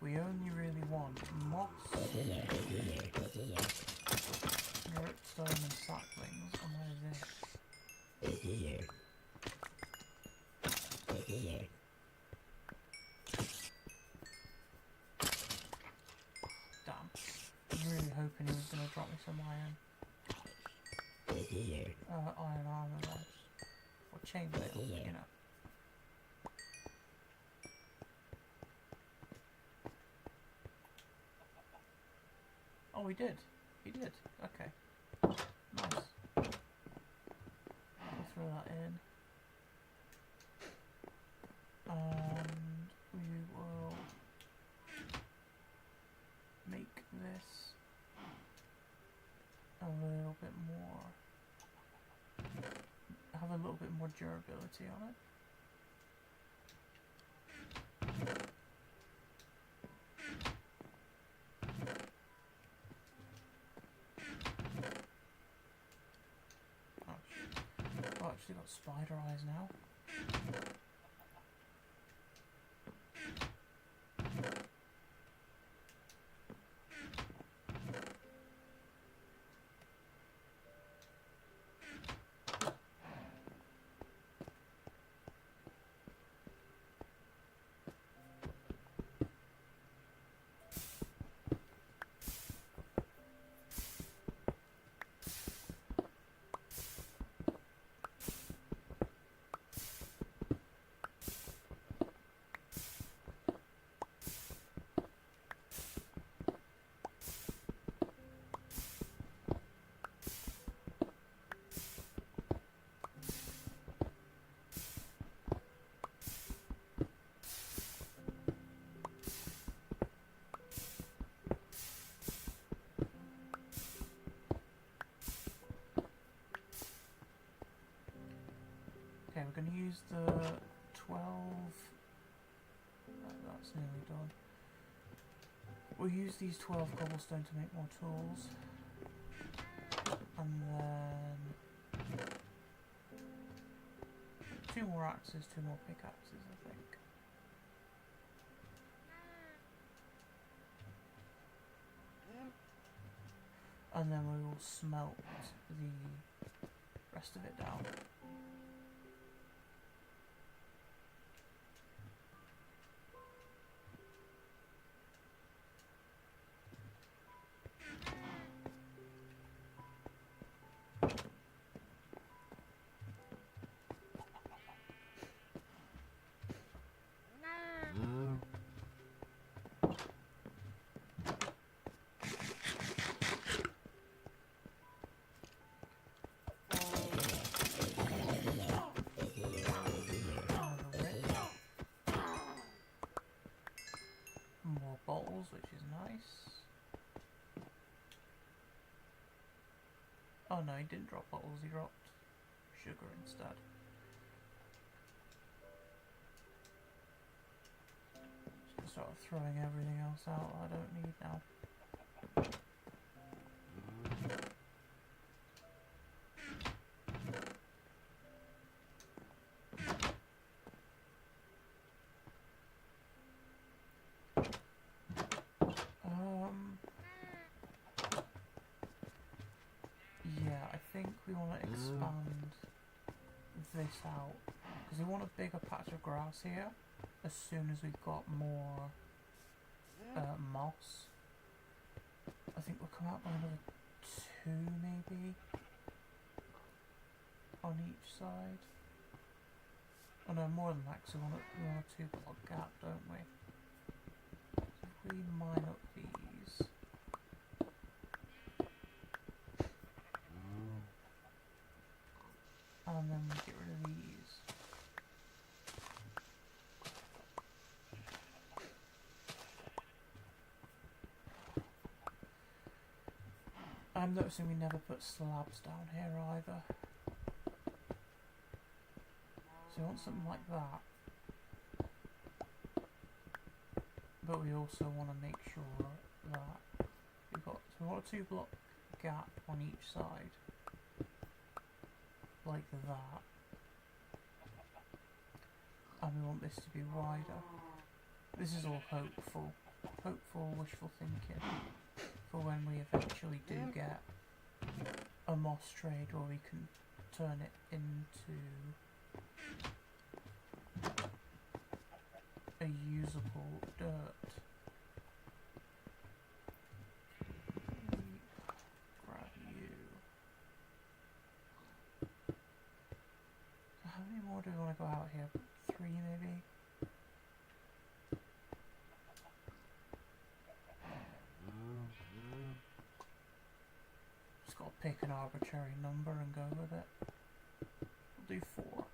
We only really want moss, stone and saplings, and what is this? Damn. I was really hoping he was going to drop me some iron. Iron armor loss. Or chainmail, you know. Oh, he did. He did. Okay. Nice. I'll throw that in. And we will make this a little bit more, have a little bit more durability on it. Oh, actually got spider eyes now. going to use the 12... that's nearly done. We'll use these 12 cobblestone to make more tools. And then... 2 more axes, 2 more pickaxes, I think. And then we will smelt the rest of it down. More bottles, which is nice. Oh no, he didn't drop bottles, he dropped sugar instead. Just gonna start throwing everything else out I don't need now. Yeah, I think we want to expand this out because we want a bigger patch of grass here as soon as we've got more moss. I think we'll come out by another 2 maybe on each side. Oh no, more than that, because we want a 2-block gap, don't we? So if we mine up these. And then we get rid of these. I'm noticing we never put slabs down here either. So we want something like that. But we also want to make sure that we want a 2-block gap on each side. Like that. And we want this to be wider. This is all hopeful, wishful thinking for when we eventually do get a moss trade where we can turn it into a usable dirt. Grab you. How many more do we want to go out here? 3 maybe? Just gotta pick an arbitrary number and go with it. We'll do 4.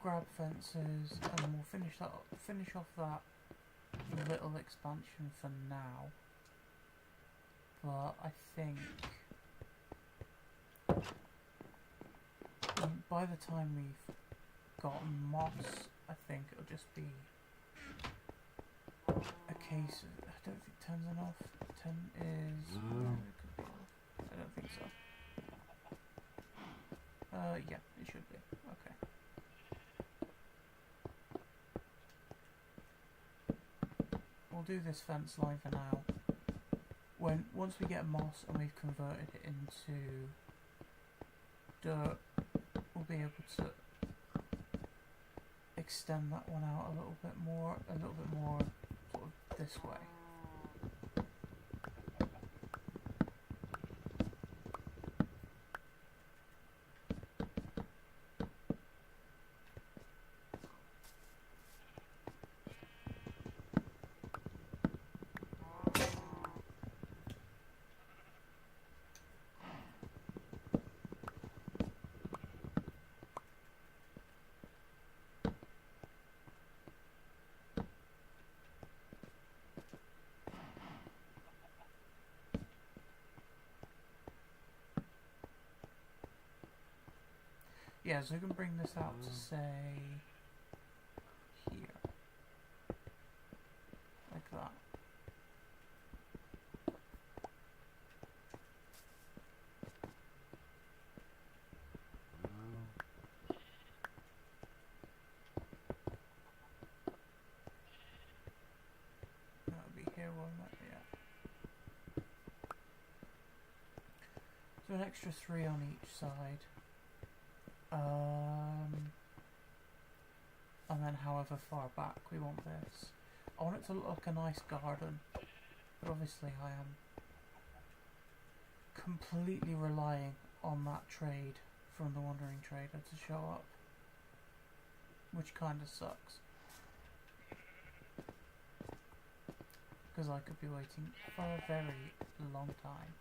Grab fences and we'll finish off that little expansion for now. But I think by the time we've gotten moss, I think it'll just be a case of, I don't think 10's enough. 10 is, I don't think so. Yeah, it should be. Okay. We'll do this fence line for now. once we get moss and we've converted it into dirt, we'll be able to extend that one out a little bit more sort of this way. Yeah, so we can bring this out to say here, like that. That'll be here, won't it? Yeah. So an extra 3 on each side. And then however far back we want this. I want it to look like a nice garden, but obviously I am completely relying on that trade from the Wandering Trader to show up, which kind of sucks, because I could be waiting for a very long time.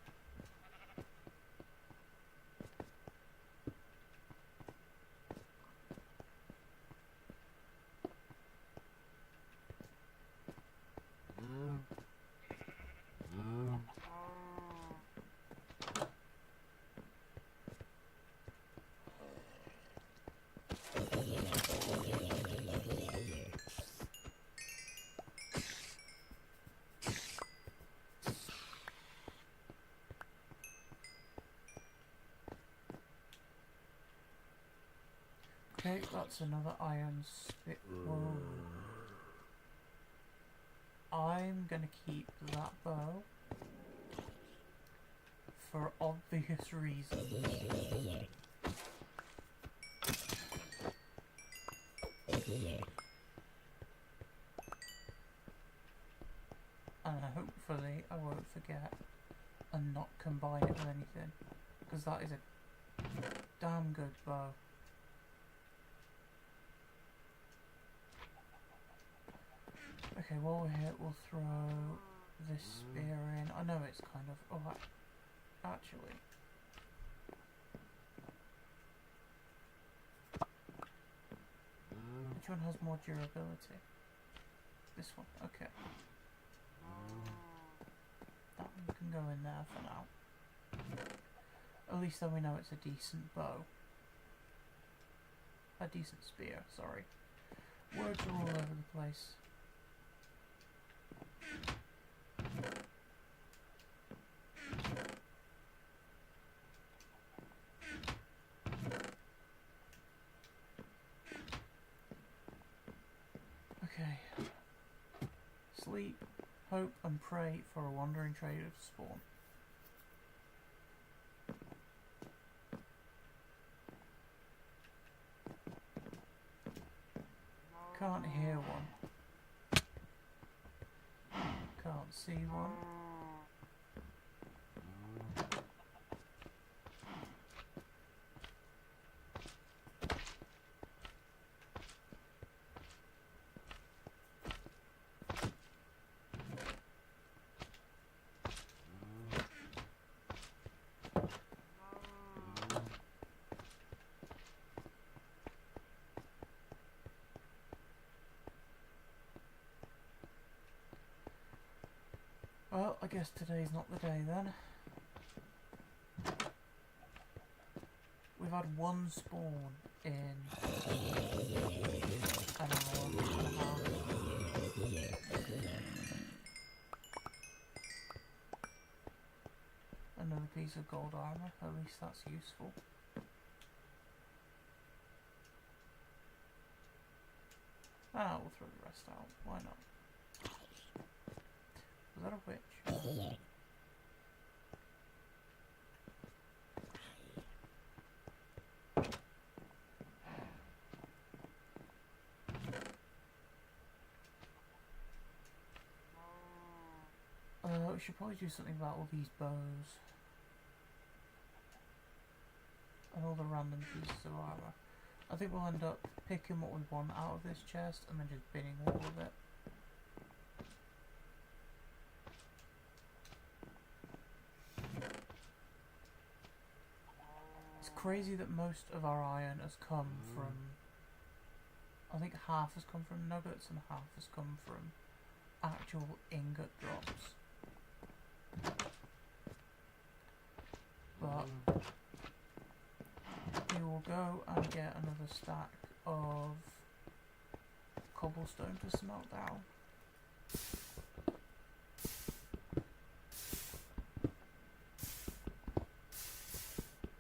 Okay, that's another iron spit. Whoa. I'm gonna keep that bow for obvious reasons. And hopefully I won't forget and not combine it with anything, because that is a damn good bow. Okay, while we're here, we'll throw this spear in. I know it's kind of... Oh, actually... Which one has more durability? This one, okay. That one can go in there for now. At least then we know it's a decent bow. A decent spear, sorry. Words are all over the place. Okay. Sleep, hope and pray for a Wandering Trader to spawn. Can't hear one. Can't see one. Well, I guess today's not the day then. We've had one spawn in an hour and a half. Another piece of gold armour, at least that's useful. Ah, we'll throw the rest out, why not? Was that a witch? we should probably do something about all these bows. And all the random pieces of armour. I think we'll end up picking what we want out of this chest and then just binning all of it. It's crazy that most of our iron has come from... I think half has come from nuggets and half has come from actual ingot drops. But we will go and get another stack of cobblestone to smelt down.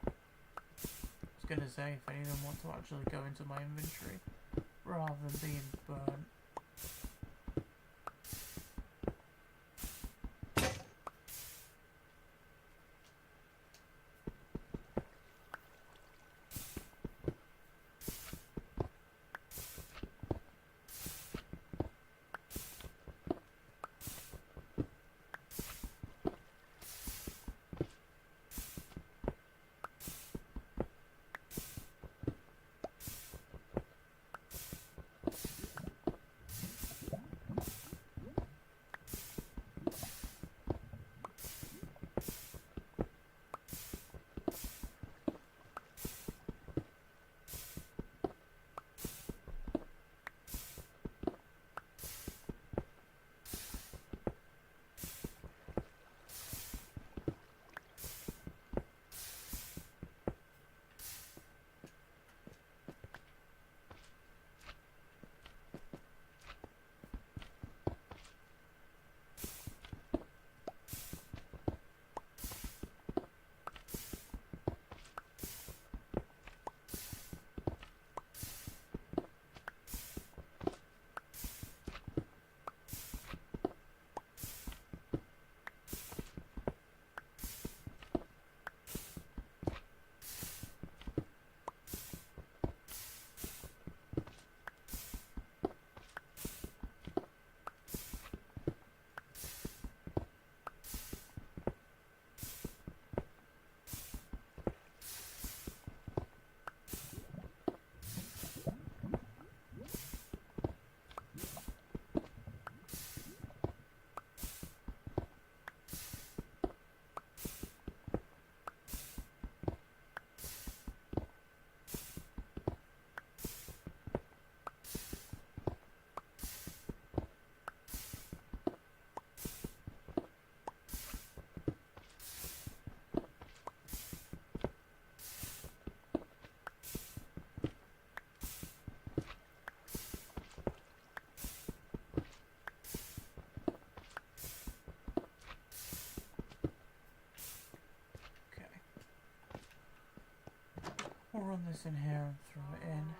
I was gonna say, if any of them want to actually go into my inventory rather than being burnt. We'll run this in here and throw it in.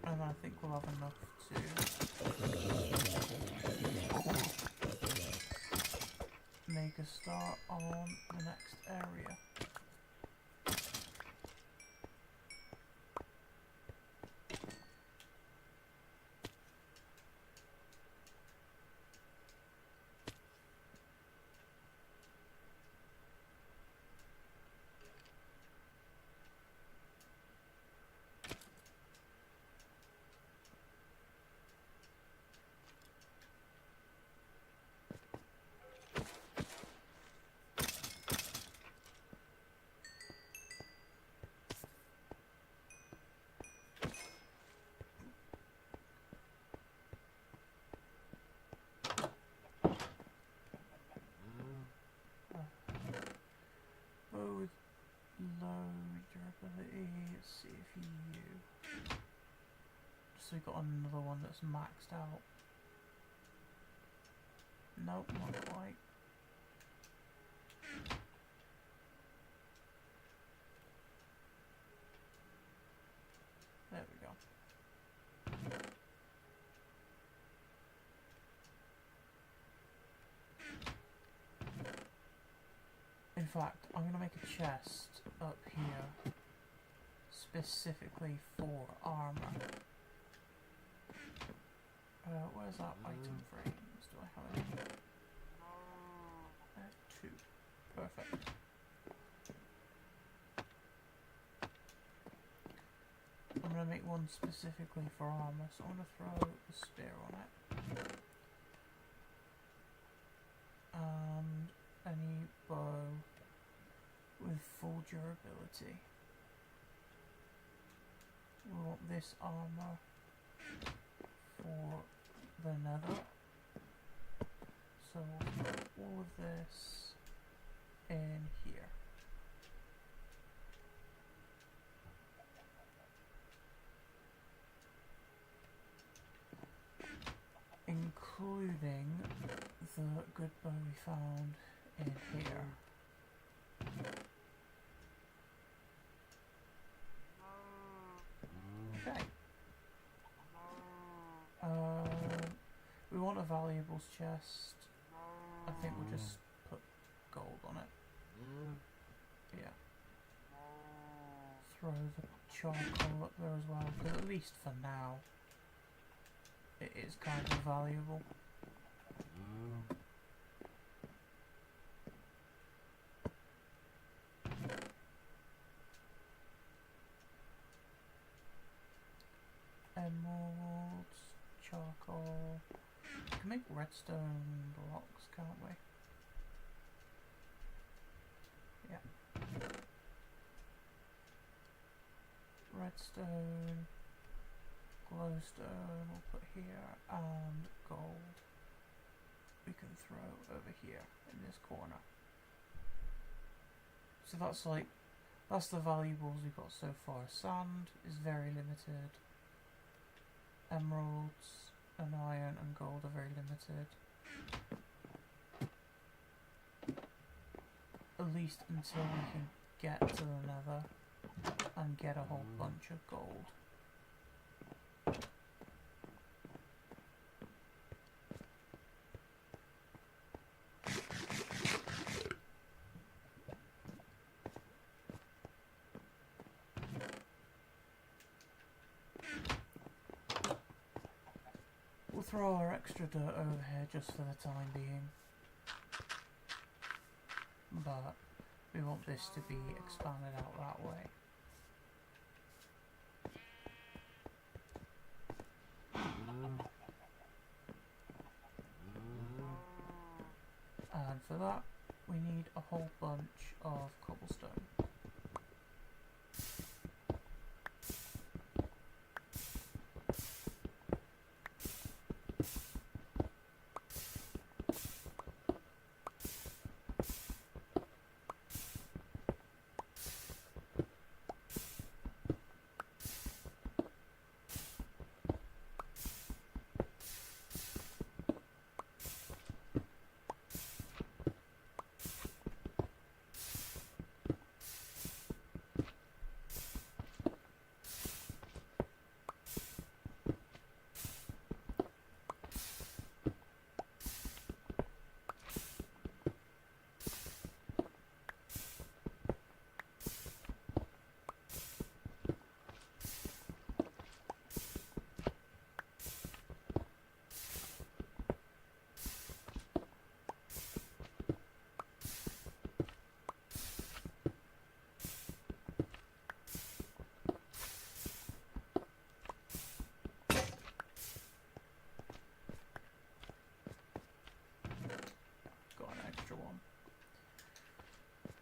And I think we'll have enough to make a start on the next area. Let's see if you... So we got another one that's maxed out. Nope, not quite. There we go. fact, I'm going to make a chest up here specifically for armor. Where's that item frames? Do I have any? 2. Perfect. I'm going to make one specifically for armor, so I'm going to throw a spear on it. And any bow with full durability. We want this armor for the nether. So we'll put all of this in here. Including the good bow we found in here. Okay. We want a valuables chest. I think we'll just put gold on it. Yeah. Throw the charcoal up there as well, because at least for now, it is kind of valuable. Emeralds, charcoal. We can make redstone blocks, can't we? Yeah. Redstone, glowstone we'll put here, and gold we can throw over here in this corner. So that's the valuables we've got so far. Sand is very limited. Emeralds and iron and gold are very limited. At least until we can get to the nether and get a whole bunch of gold. We'll throw our extra dirt over here just for the time being. But we want this to be expanded out that way. And for that, we need a whole bunch of cobblestone.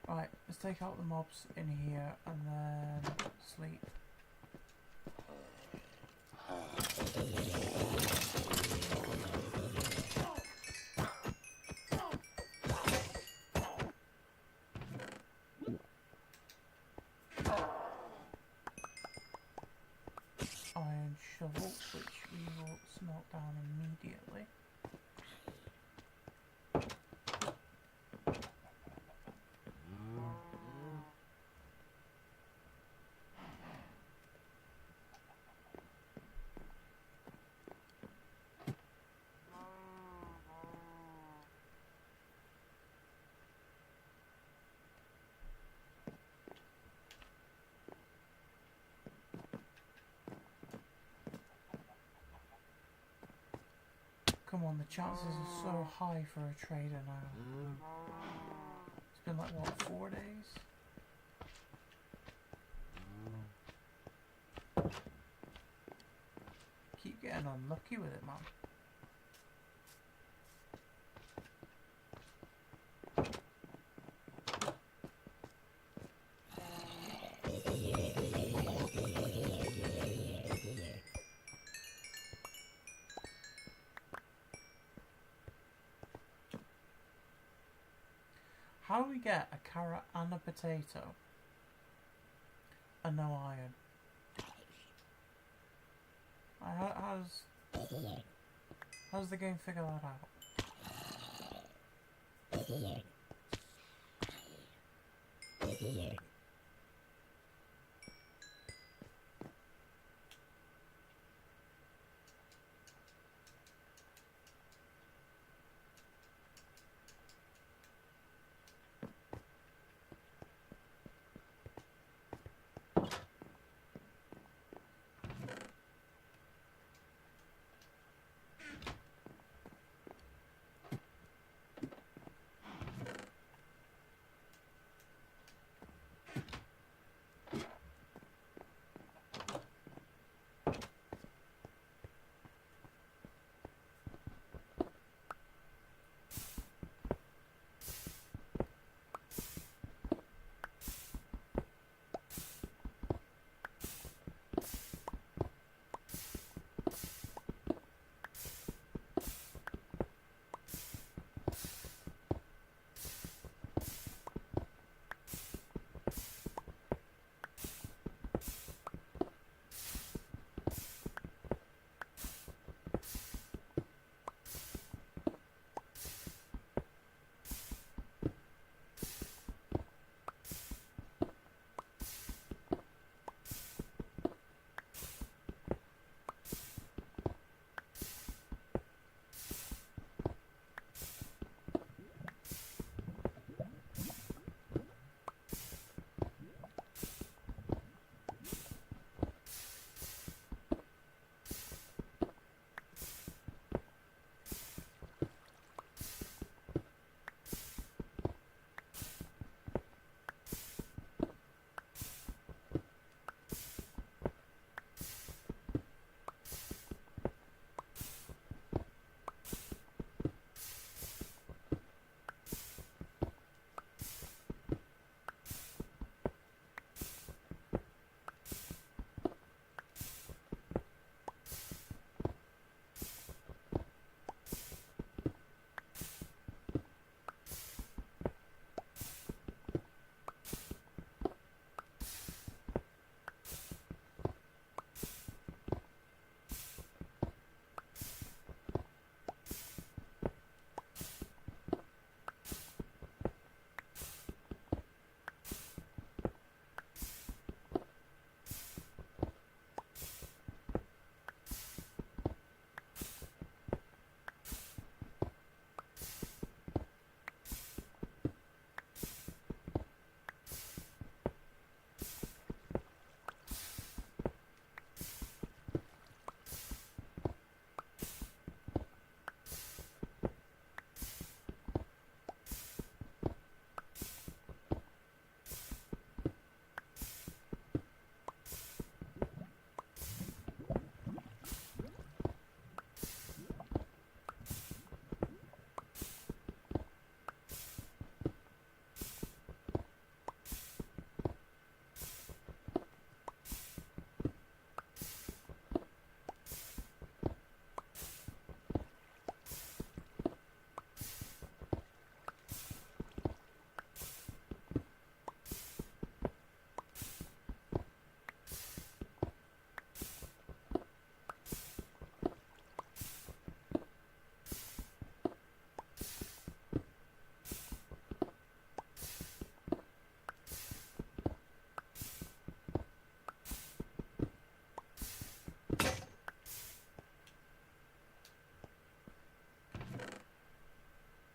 Right, let's take out the mobs in here and then sleep. Iron shovel, which we will smelt down immediately. Come on, the chances are so high for a trader now. It's been like, what, 4 days? Keep getting unlucky with it, man. How do we get a carrot and a potato and no iron? How's the game figure that out?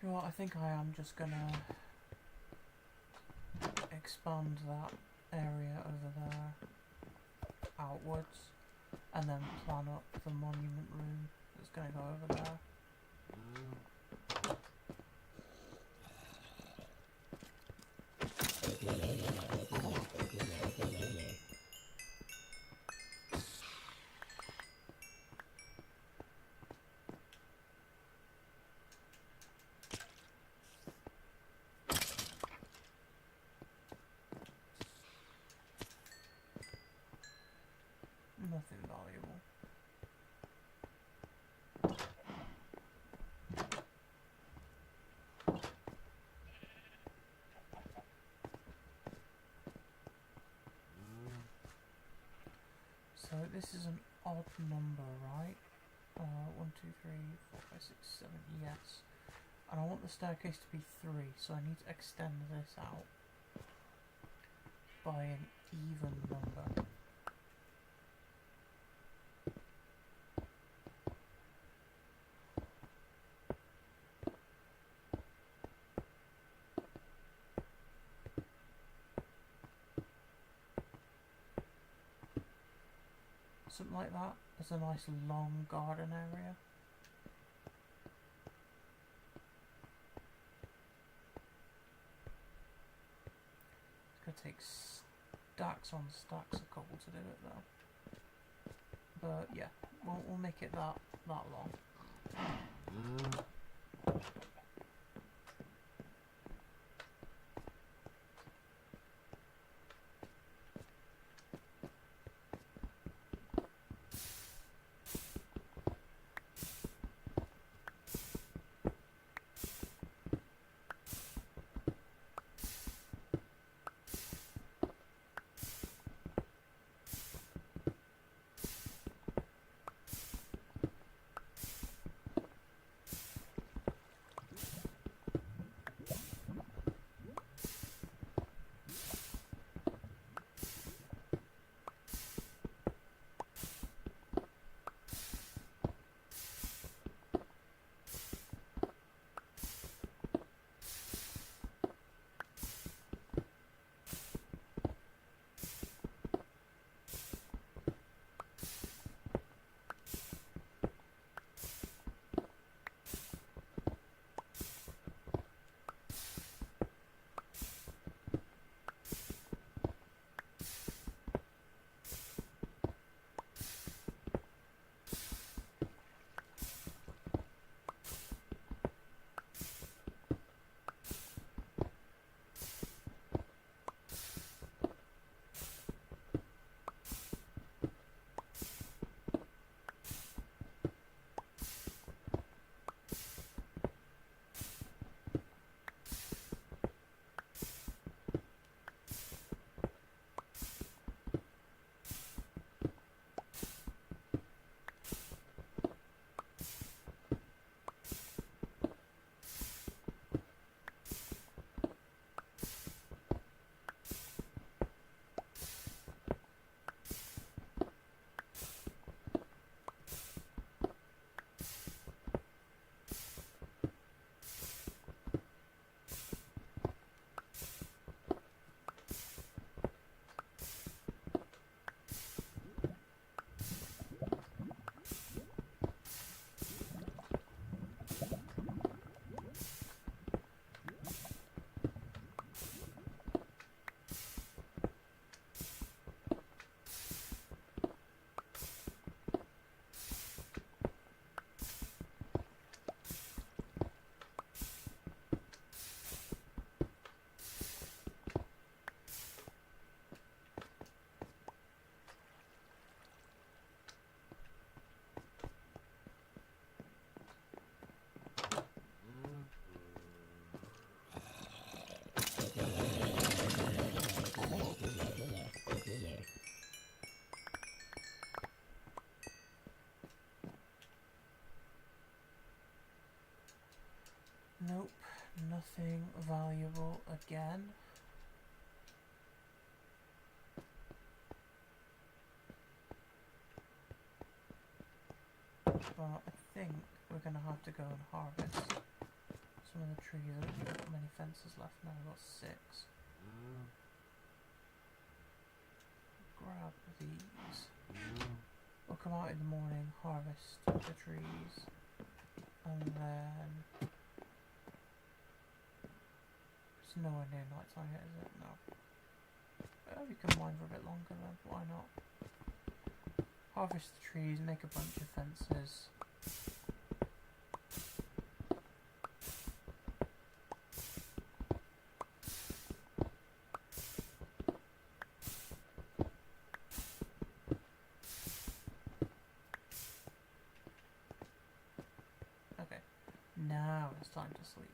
You know what, I think I am just gonna expand that area over there outwards and then plan up the monument room that's gonna go over there. Nothing valuable. So this is an odd number, right? 1, 2, 3, 4, 5, 6, 7, yes. And I want the staircase to be 3, so I need to extend this out by an even number. Something like that. There's a nice long garden area. It's going to take stacks on stacks of cobble to do it though. But yeah, we'll make it that long. Nope, nothing valuable again. But I think we're going to have to go and harvest some of the trees. I don't think we've got many fences left now. We've got 6. Grab these. We'll come out in the morning, harvest the trees, and then then it's nowhere near night time yet, is it? No. We can mine for a bit longer then, why not? Harvest the trees, make a bunch of fences. Okay, now it's time to sleep.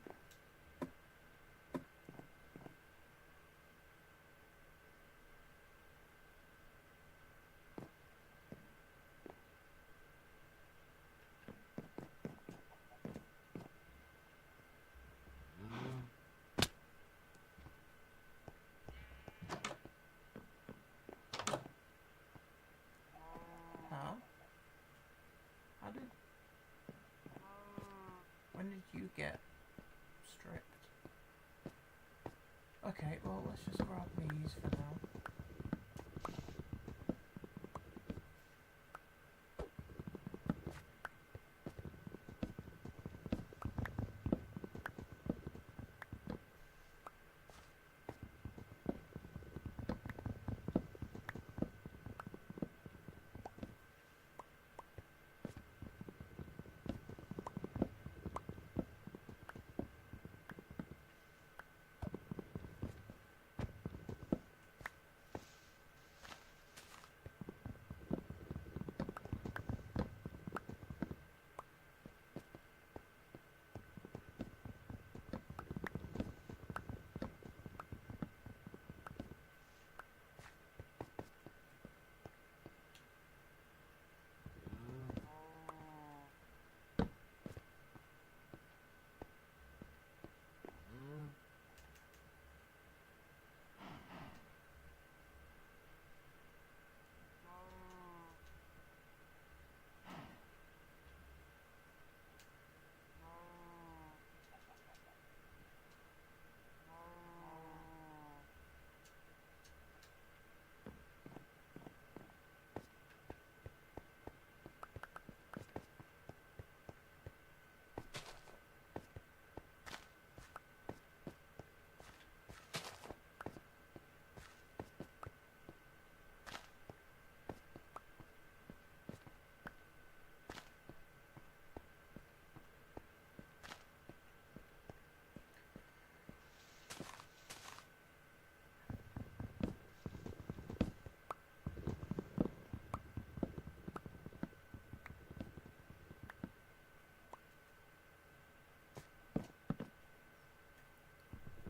When did you get stripped? Okay, well let's just grab these for now.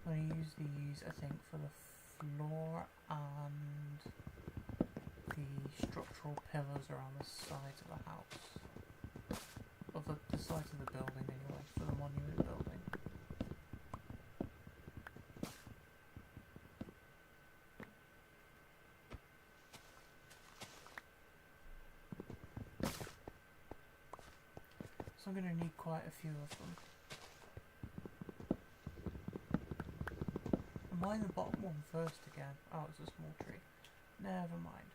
I'm going to use these, I think, for the floor and the structural pillars around the sides of the house. Of the sides of the building, anyway, for the monument building. So I'm going to need quite a few of them. Mine the bottom one first again. Oh, it's a small tree. Never mind.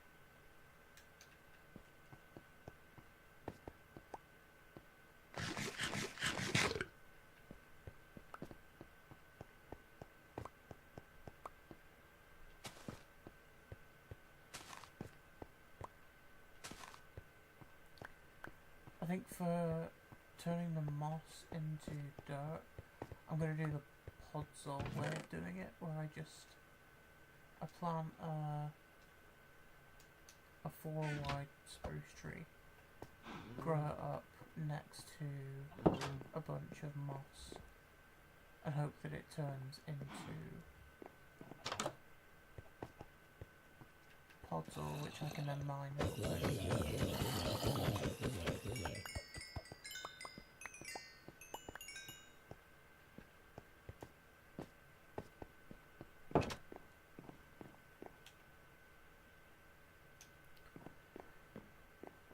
I think for turning the moss into dirt, I'm going to do the podzol way of doing it, where I plant a 4 wide spruce tree, grow it up next to a bunch of moss, and hope that it turns into podzol, which I can then mine out.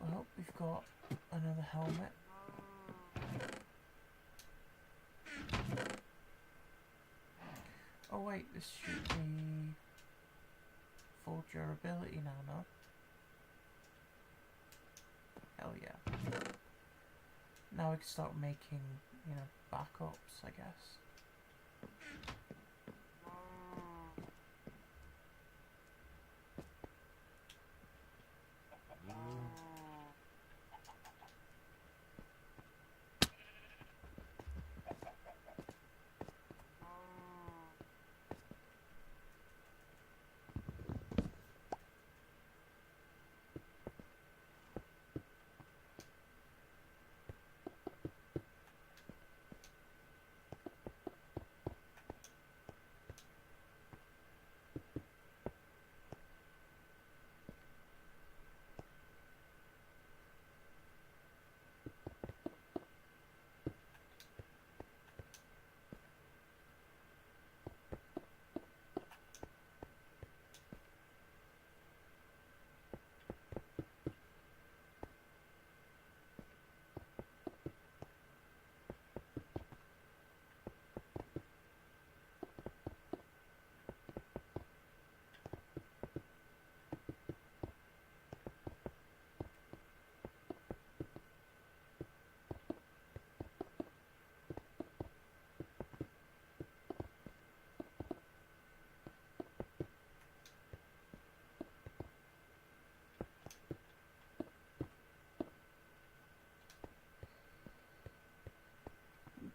Well, we've got another helmet. Oh wait, this should be full durability now, no? Hell yeah. Now we can start making, you know, backups, I guess.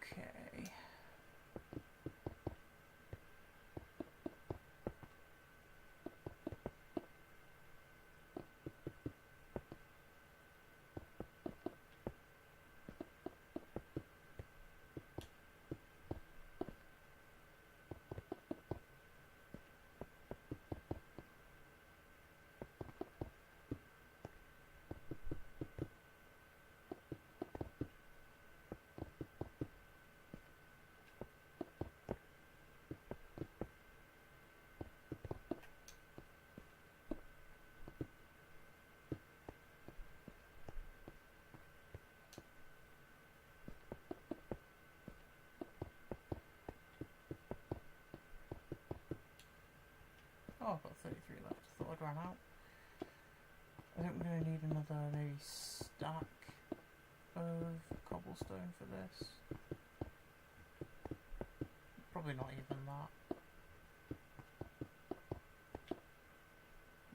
Okay. Oh, I've got 33 left. I thought I'd run out. I think we're going to need another maybe stack of cobblestone for this. Probably not even that.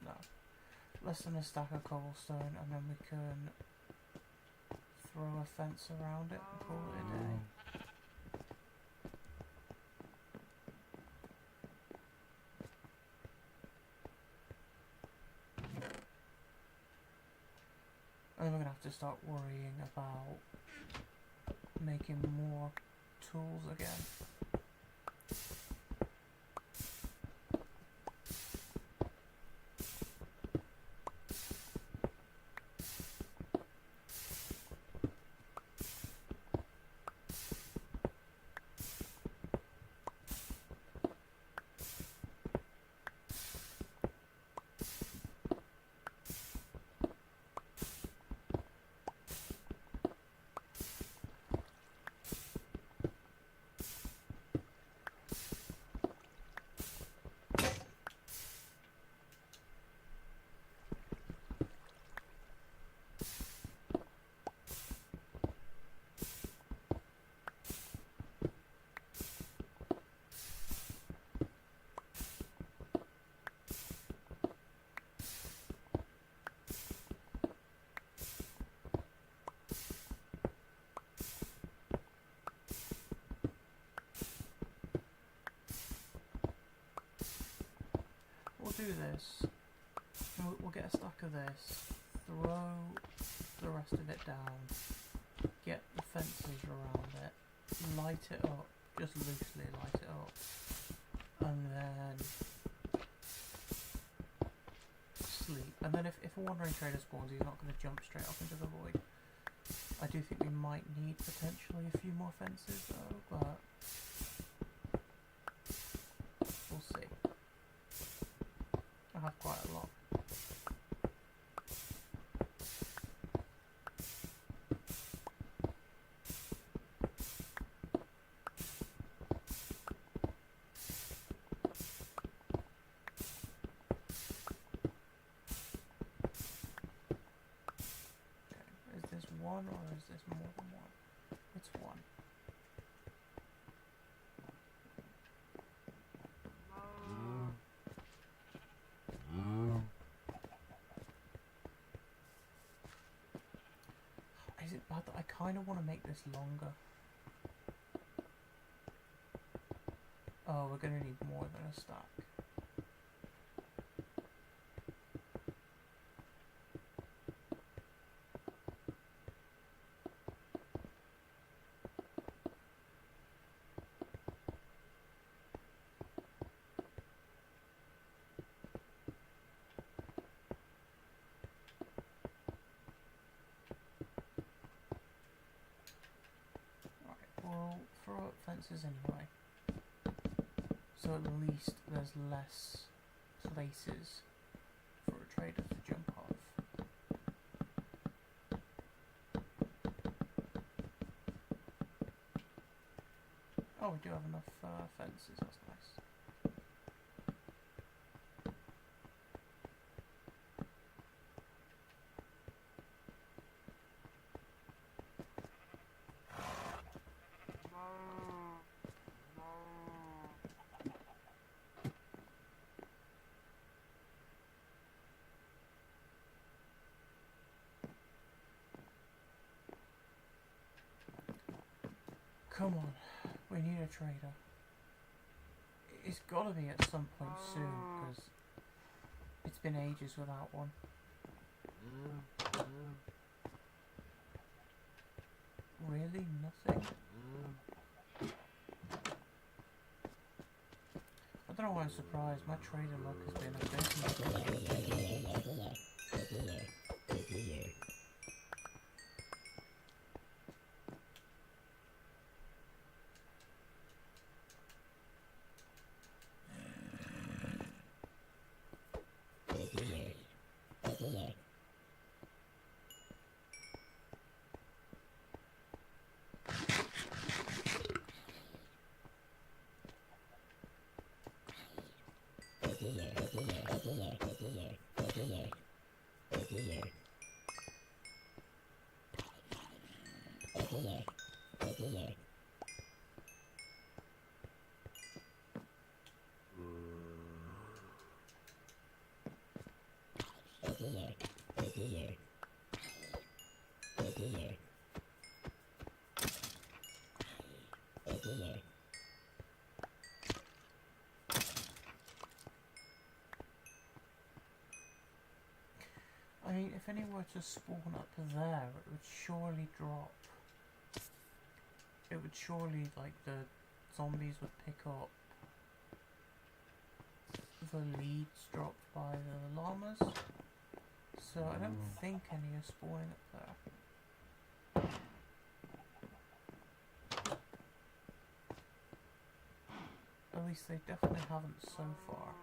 No. Less than a stack of cobblestone, and then we can throw a fence around it and call it a day. And then we're going to have to start worrying about making more tools again. Do this, and we'll get a stack of this, throw the rest of it down, get the fences around it, light it up, just loosely light it up, and then sleep. And then if a wandering trader spawns, he's not going to jump straight off into the void. I do think we might need potentially a few more fences though, but we'll see. I have quite a lot. Okay, is this one or is this more than one? I kind of want to make this longer. Oh, we're going to need more than a stack. We'll throw up fences anyway, so at least there's less places for a trader to jump off. Oh, we do have enough fences, that's nice. Come on, we need a trader. It's gotta be at some point soon, because it's been ages without one. Really? Nothing? I don't know why I'm surprised. My trader luck has been abysmal. I mean, if any were to spawn up there, it would surely drop. It would surely, like, the zombies would pick up the leads dropped by the llamas. So I don't think any are spawning up there. At least they definitely haven't so far.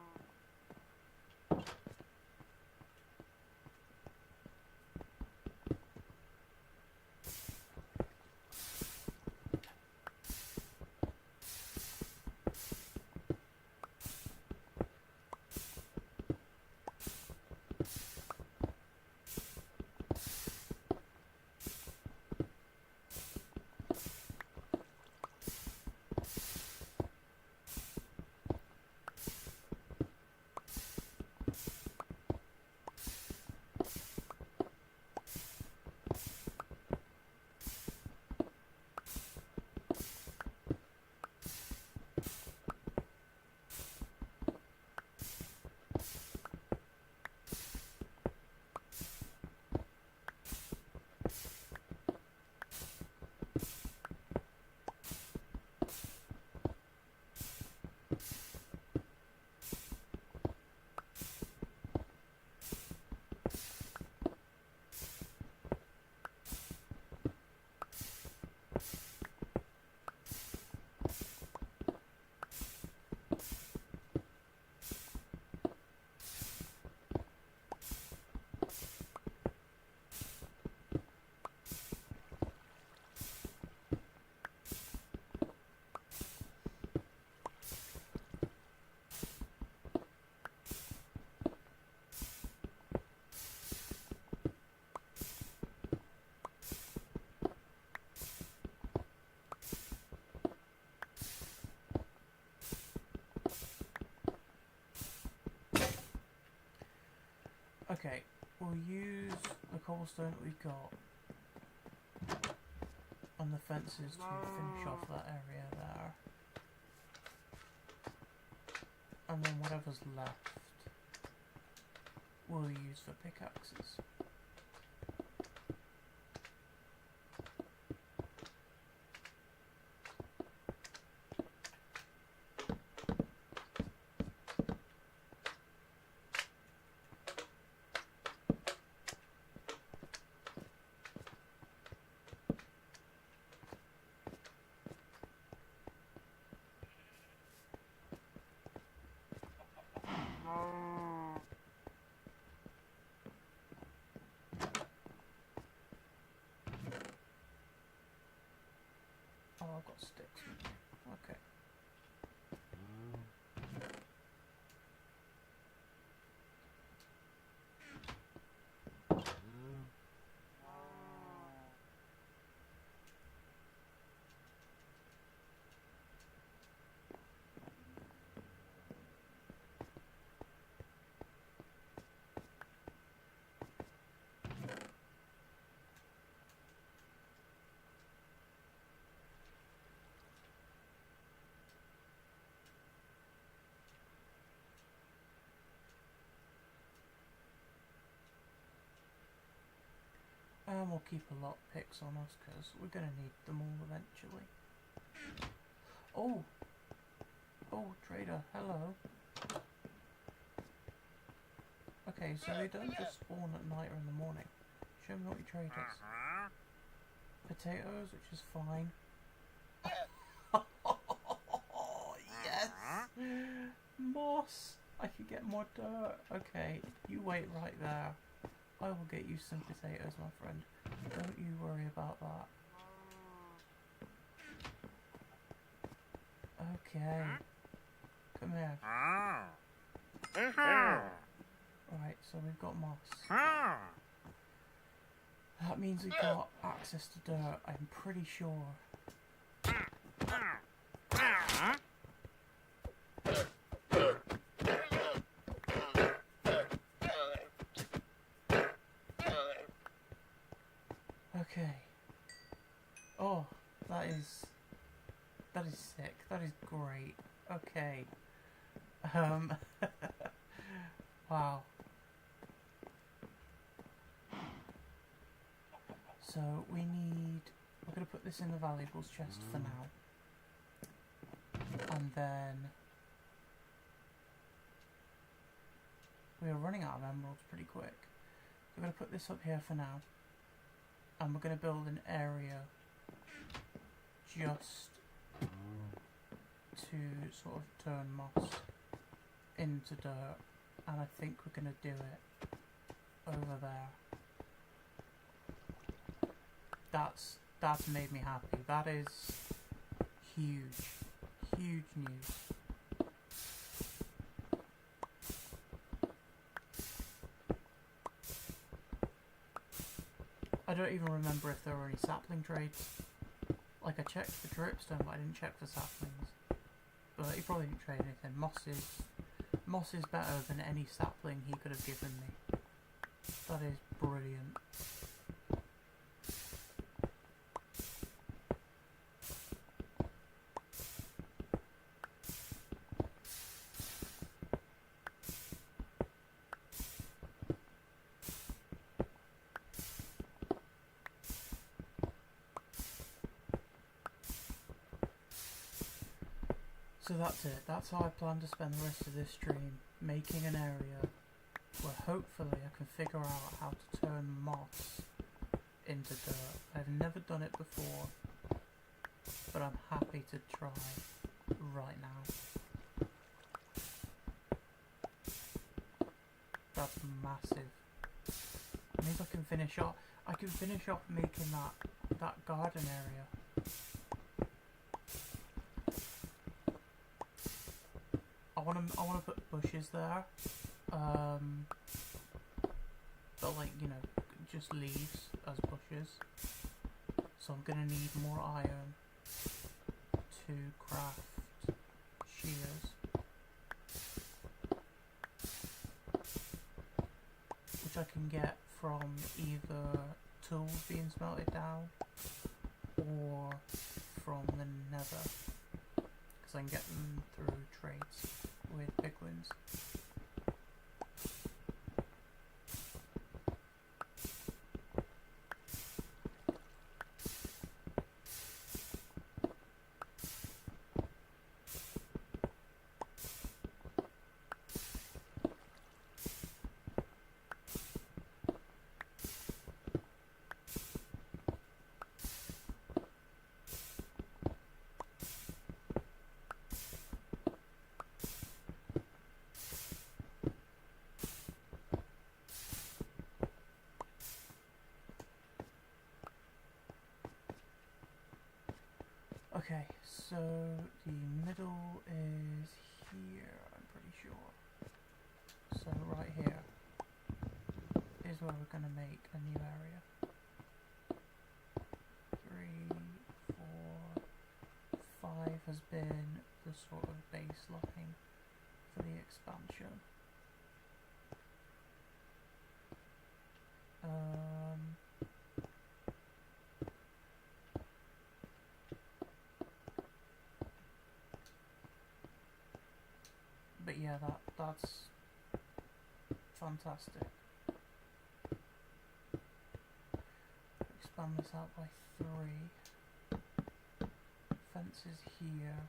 Okay, we'll use the cobblestone that we've got and the fences to finish off that area there. And then whatever's left we'll use for pickaxes. Oh, I've got sticks with me. Okay. And we'll keep a lot of picks on us because we're going to need them all eventually. Oh! Oh, trader, hello. Okay, so they don't just spawn at night or in the morning. Show me what you trade us. Potatoes, which is fine. Yes! Moss! I could get more dirt. Okay, you wait right there. I will get you some potatoes, my friend. Don't you worry about that. Okay. Come here. Right, so we've got moss. That means we've got access to dirt, I'm pretty sure. Okay. Oh, that is sick. That is great. Okay. Wow. So we're gonna put this in the valuables chest for now. And then we are running out of emeralds pretty quick. We're gonna put this up here for now. And we're going to build an area just to sort of turn moss into dirt, and I think we're going to do it over there. That's made me happy. That is huge news. I don't even remember if there were any sapling trades. Like, I checked for dripstone, but I didn't check for saplings. But he probably didn't trade anything. Moss is better than any sapling he could have given me. That is brilliant. So that's it. That's how I plan to spend the rest of this stream, making an area where hopefully I can figure out how to turn moss into dirt. I've never done it before, but I'm happy to try right now. That's massive. It means I can finish off making that garden area. I wanna put bushes there, but like, you know, just leaves as bushes. So I'm gonna need more iron to craft shears, which I can get from either tools being smelted down ore from the nether, because I can get them through trades with piglins. Okay, so the middle is here, I'm pretty sure. So right here is where we're going to make a new area. 3, 4, 5 has been the sort of baseline for the expansion. But yeah, that's fantastic. Expand this out by 3. Fences here,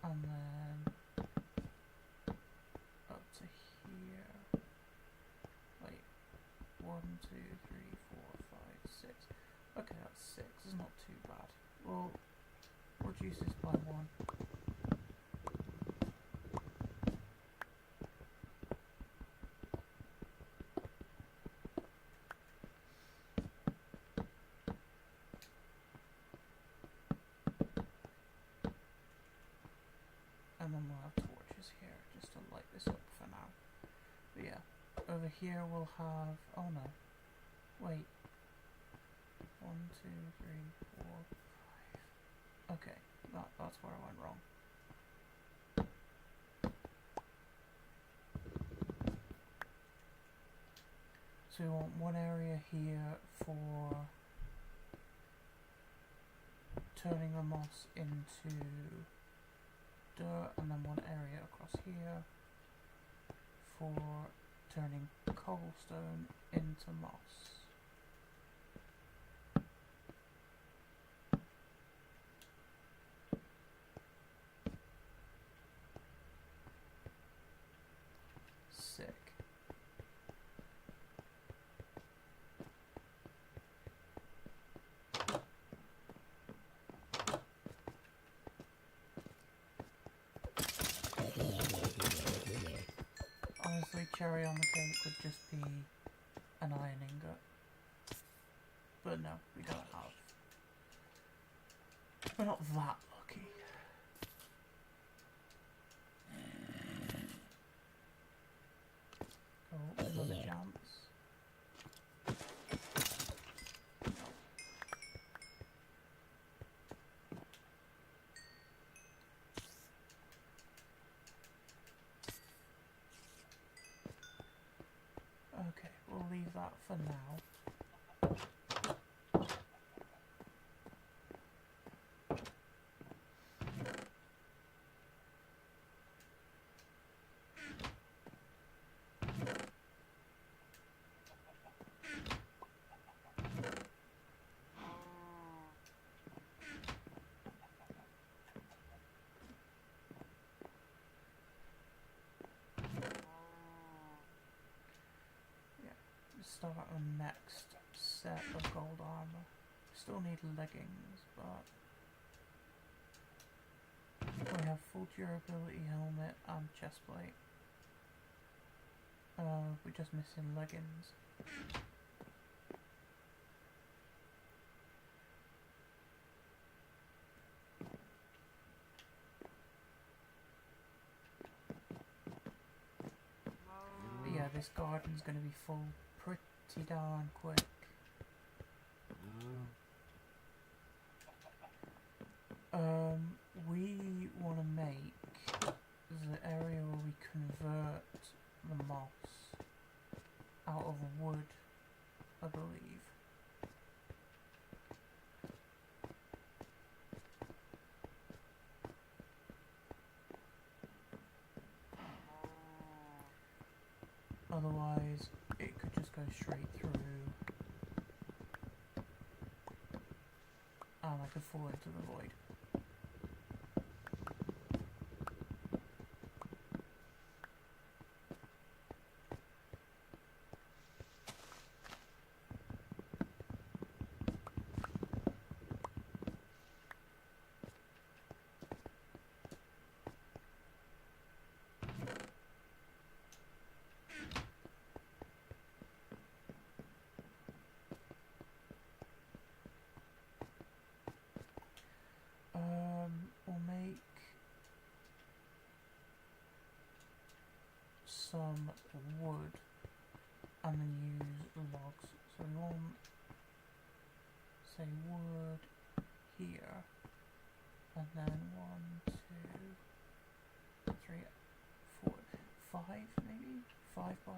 and then up to here. Wait, 1, 2, 3, 4, 5, 6. Okay, that's 6. It's not too bad. We'll reduce this by 1. And then we'll have torches here just to light this up for now. But yeah, over here we'll have, oh no, wait, 1, 2, 3, 4, 5. Okay, that's where I went wrong. So we want one area here for turning the moss into dirt, and then one area across here for turning cobblestone into moss. Sick. Honestly, cherry on the cake would just be an iron ingot. But no, we don't have. We're not that lucky. Oh, another chance. Okay, we'll leave that for now. Start our next set of gold armor. Still need leggings, but we have full durability helmet and chestplate. We're just missing leggings. But yeah, this garden's gonna be full pretty darn quick. We want to make the area where we convert the moss out of wood, I believe. Otherwise, it could just go straight through and I could fall into the void. We'll make some wood and then use logs. So we want, say, wood here, and then 1, 2, 3, 4, 5 maybe? 5 by...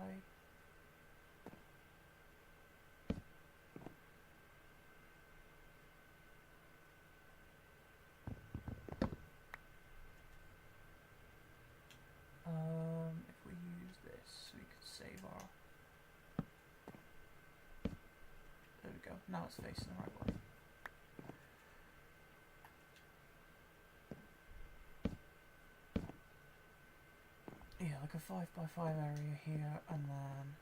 if we use this, we could save our... There we go, now it's facing the right way. Yeah, like a 5 by 5 area here, and then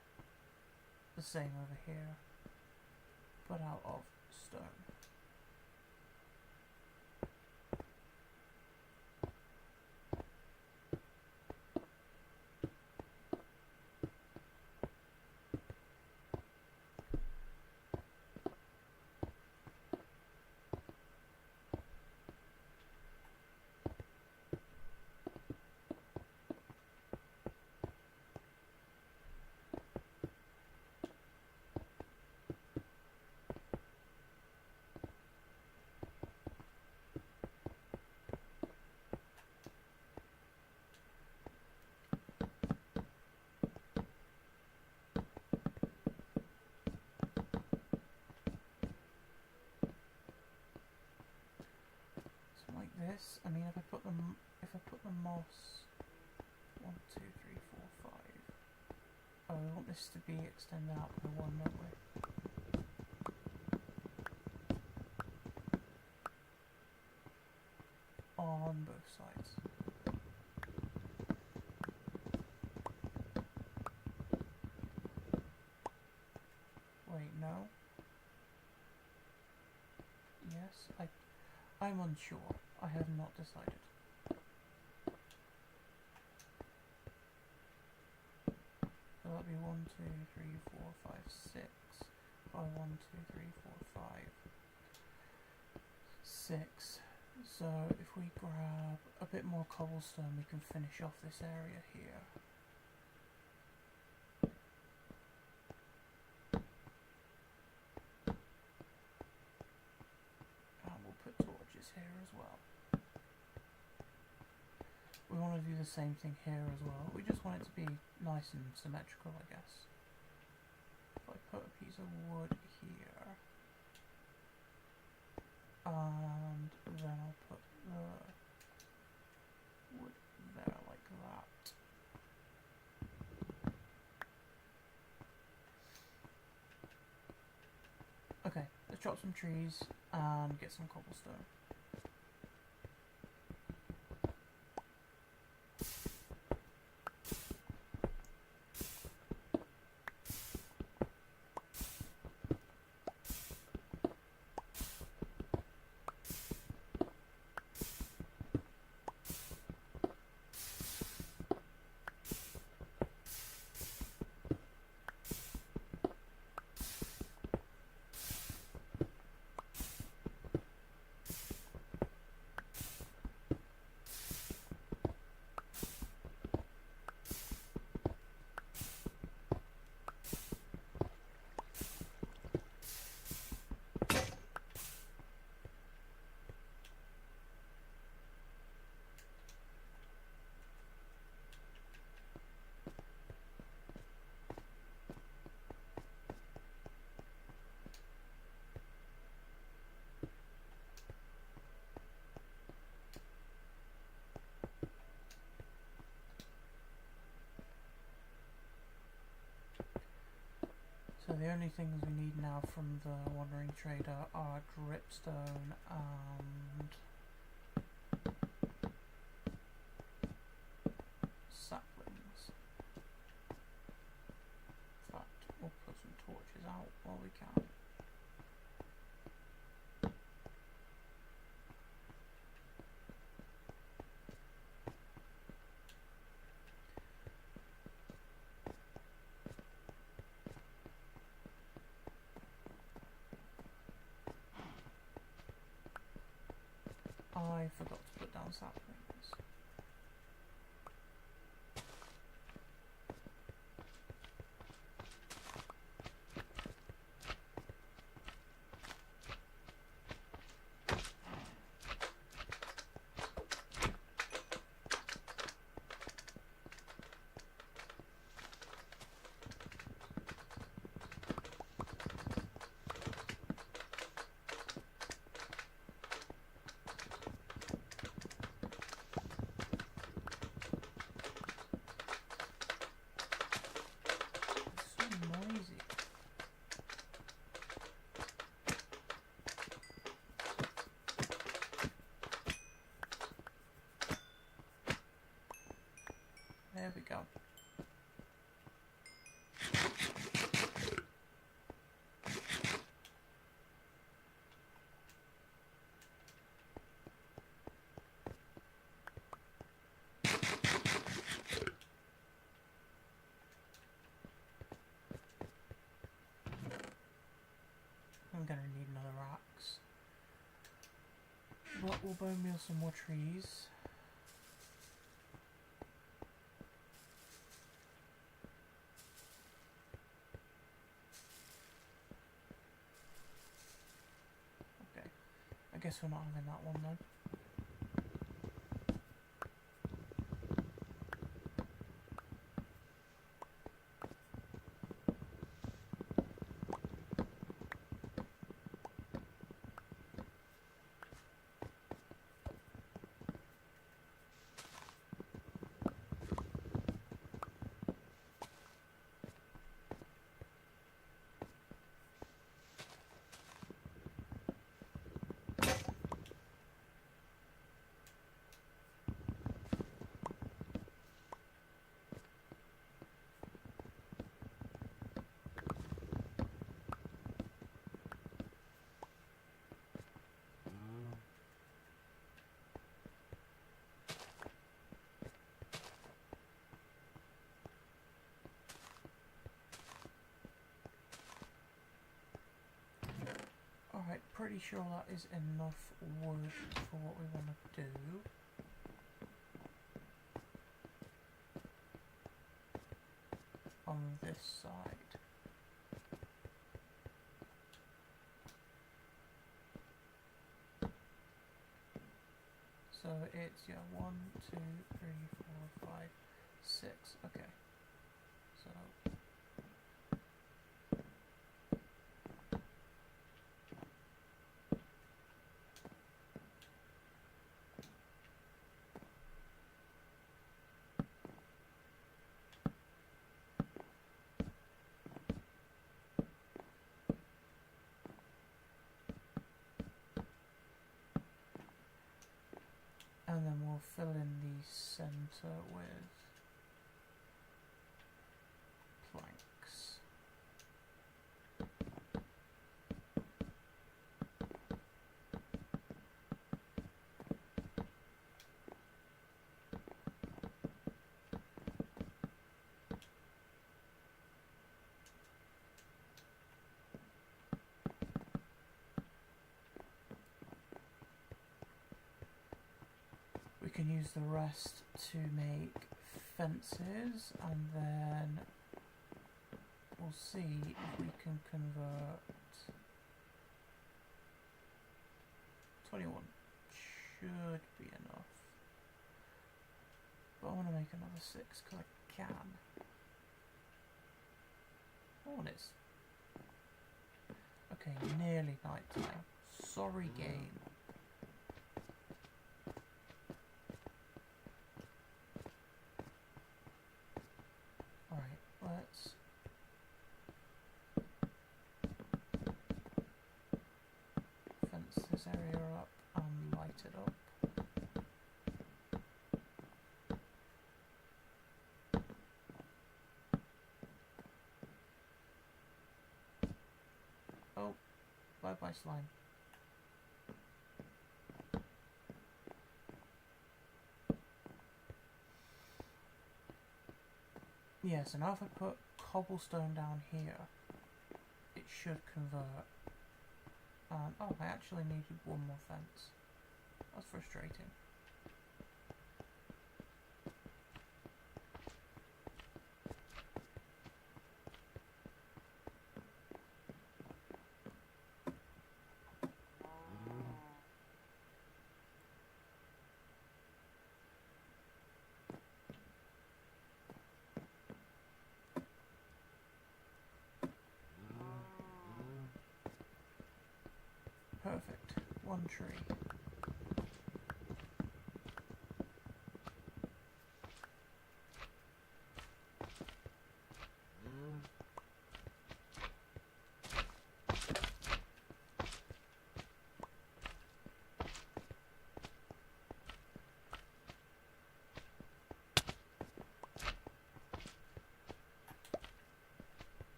the same over here, but out of stone. This, I mean, if I put the moss 1, 2, 3, 4, 5. Oh, we want this to be extended out by 1, don't we? On both sides. Wait, no. Yes, I'm unsure. I have not decided. So that'll be 1, 2, 3, 4, 5, 6. By 1, 2, 3, 4, 5, 6. So if we grab a bit more cobblestone, we can finish off this area here. And we'll put torches here as well. We want to do the same thing here as well. We just want it to be nice and symmetrical, I guess. If I put a piece of wood here, and then I'll put the wood there like that. Okay, let's chop some trees and get some cobblestone. the only things we need now from the Wandering Trader are dripstone and saplings. In fact, we'll put some torches out while we can. I forgot to put down saplings. There we go. I'm gonna need another axe. But we'll bone meal some more trees. I guess we're not having that one then. Alright, pretty sure that is enough wood for what we want to do. On this side. So it's, yeah, 1, 2, 3, 4, 5, 6. Okay. So and then we'll fill in the center with planks. We can use the rest to make fences, and then we'll see if we can convert 21. Should be enough. But I want to make another 6 because I can. Oh, and it's okay, nearly night time. Sorry, game. Alright, let's this area up and light it up. Oh, bye bye slime. Yeah, so now if I put cobblestone down here, it should convert. Oh, I actually needed one more fence. That's frustrating. Perfect. One tree.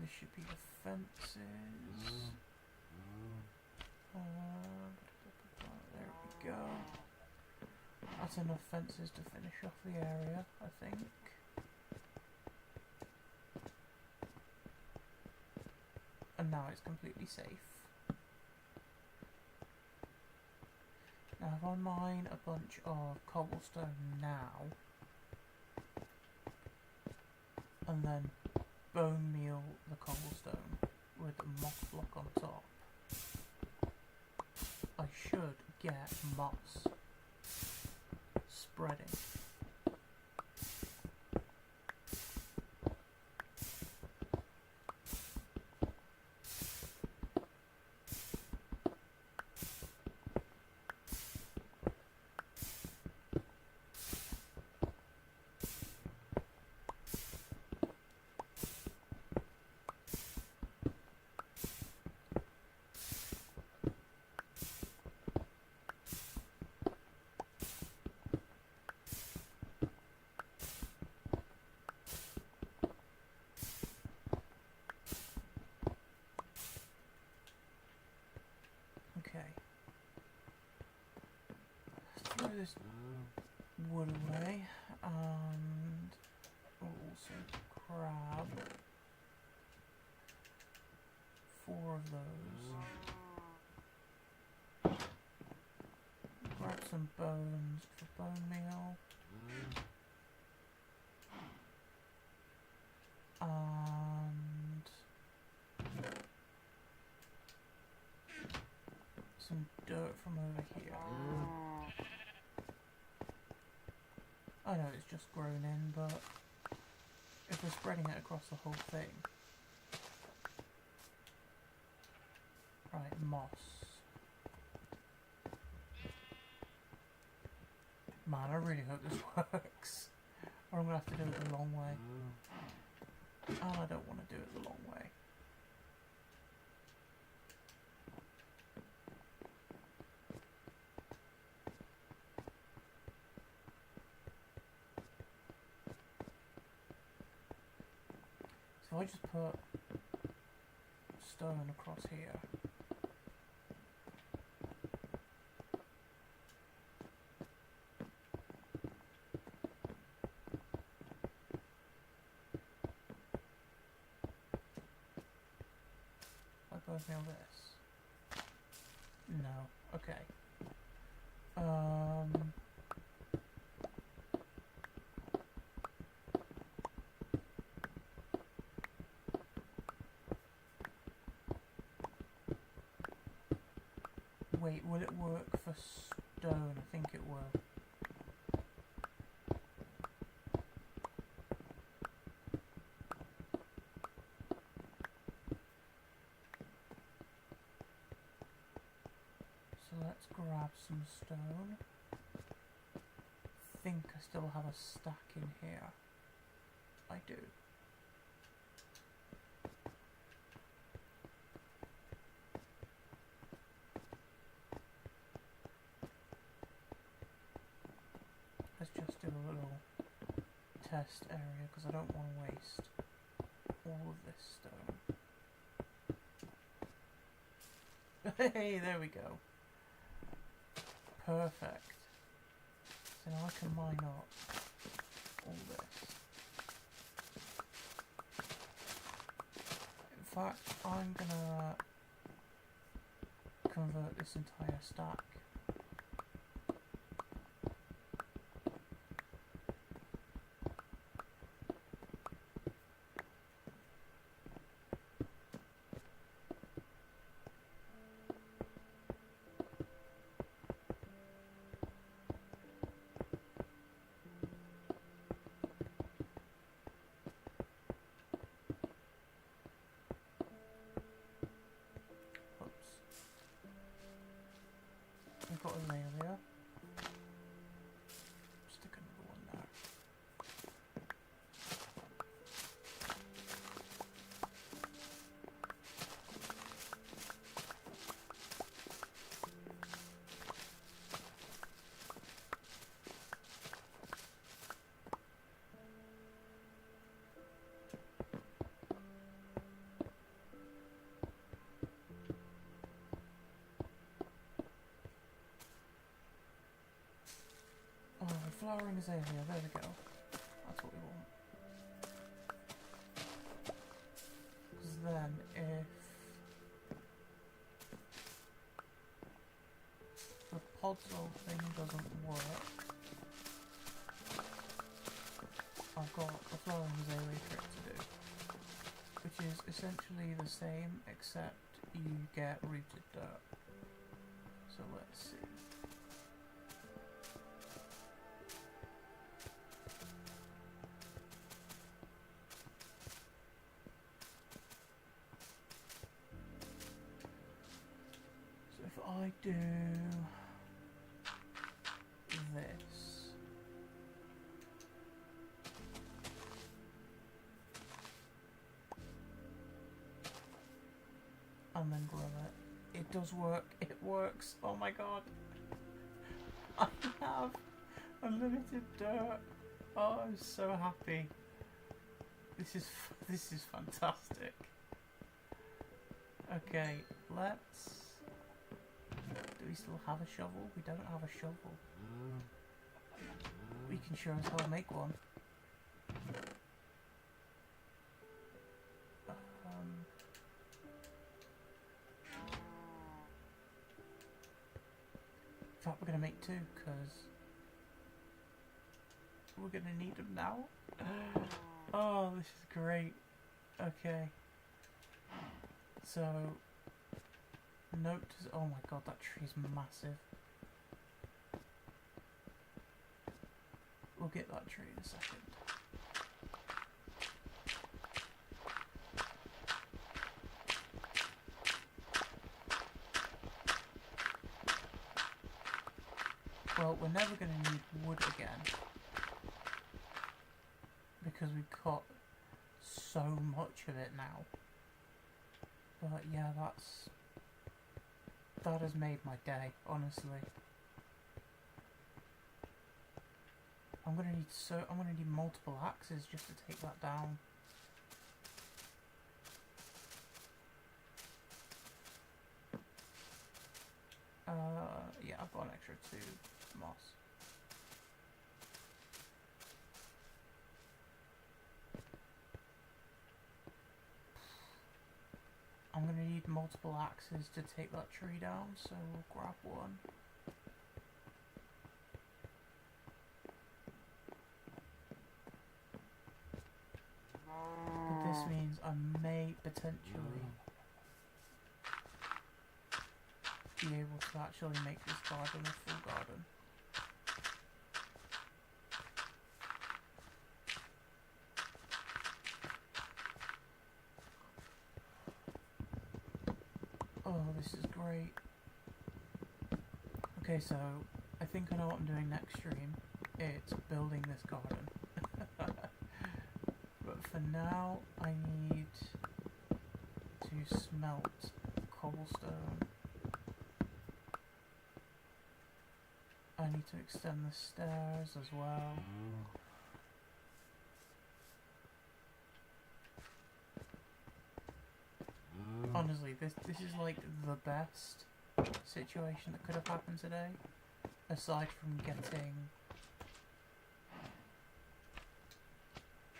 This should be the fences. There we go. That's enough fences to finish off the area, I think. And now it's completely safe. Now if I mine a bunch of cobblestone now, and then bone meal the cobblestone with a moss block on top, I should get moss spreading. Throw this wood away, and we'll also grab 4 of those. Grab some bones for bone meal. And some dirt from over here. I know it's just grown in, but if we're spreading it across the whole thing. Right, moss. Man, I really hope this works. Or I'm going to have to do it the long way. And I don't want to do it the long way. So I just put stone across here. I both nail this. No. Okay. Wait, will it work for stone? I think it will. So let's grab some stone. I think I still have a stack in here. I do. let's just do a little test area because I don't want to waste all of this stone. Hey, there we go. Perfect. So now I can mine up all this. In fact, I'm gonna convert this entire stack. We've got Azalea. Stick another one there. Flowering azalea, there we go. That's what we want. Because then if the podzol thing doesn't work, I've got a flowering azalea trick to do. Which is essentially the same except you get rooted dirt. So let's see. I do this, and then grow it. It does work. It works. Oh my god! I have unlimited dirt. Oh, I'm so happy. This is fantastic. Okay, let's. Do we still have a shovel? We don't have a shovel. We can sure as hell make one. In fact, we're going to make two, because we're going to need them now. Oh, this is great. Okay. So... Note to, oh my god, that tree's massive. We'll get that tree in a second. Well, we're never going to need wood again. Because we've got so much of it now. But yeah, that has made my day, honestly. I'm gonna need multiple axes just to take that down. Yeah, I've got an extra 2 moss. I'm going to need multiple axes to take that tree down, so we'll grab one. But this means I may potentially be able to actually make this garden a full garden. Oh, this is great. Okay, so I think I know what I'm doing next stream. It's building this garden. But for now, I need to smelt cobblestone. I need to extend the stairs as well. Honestly, this is like the best situation that could have happened today, aside from getting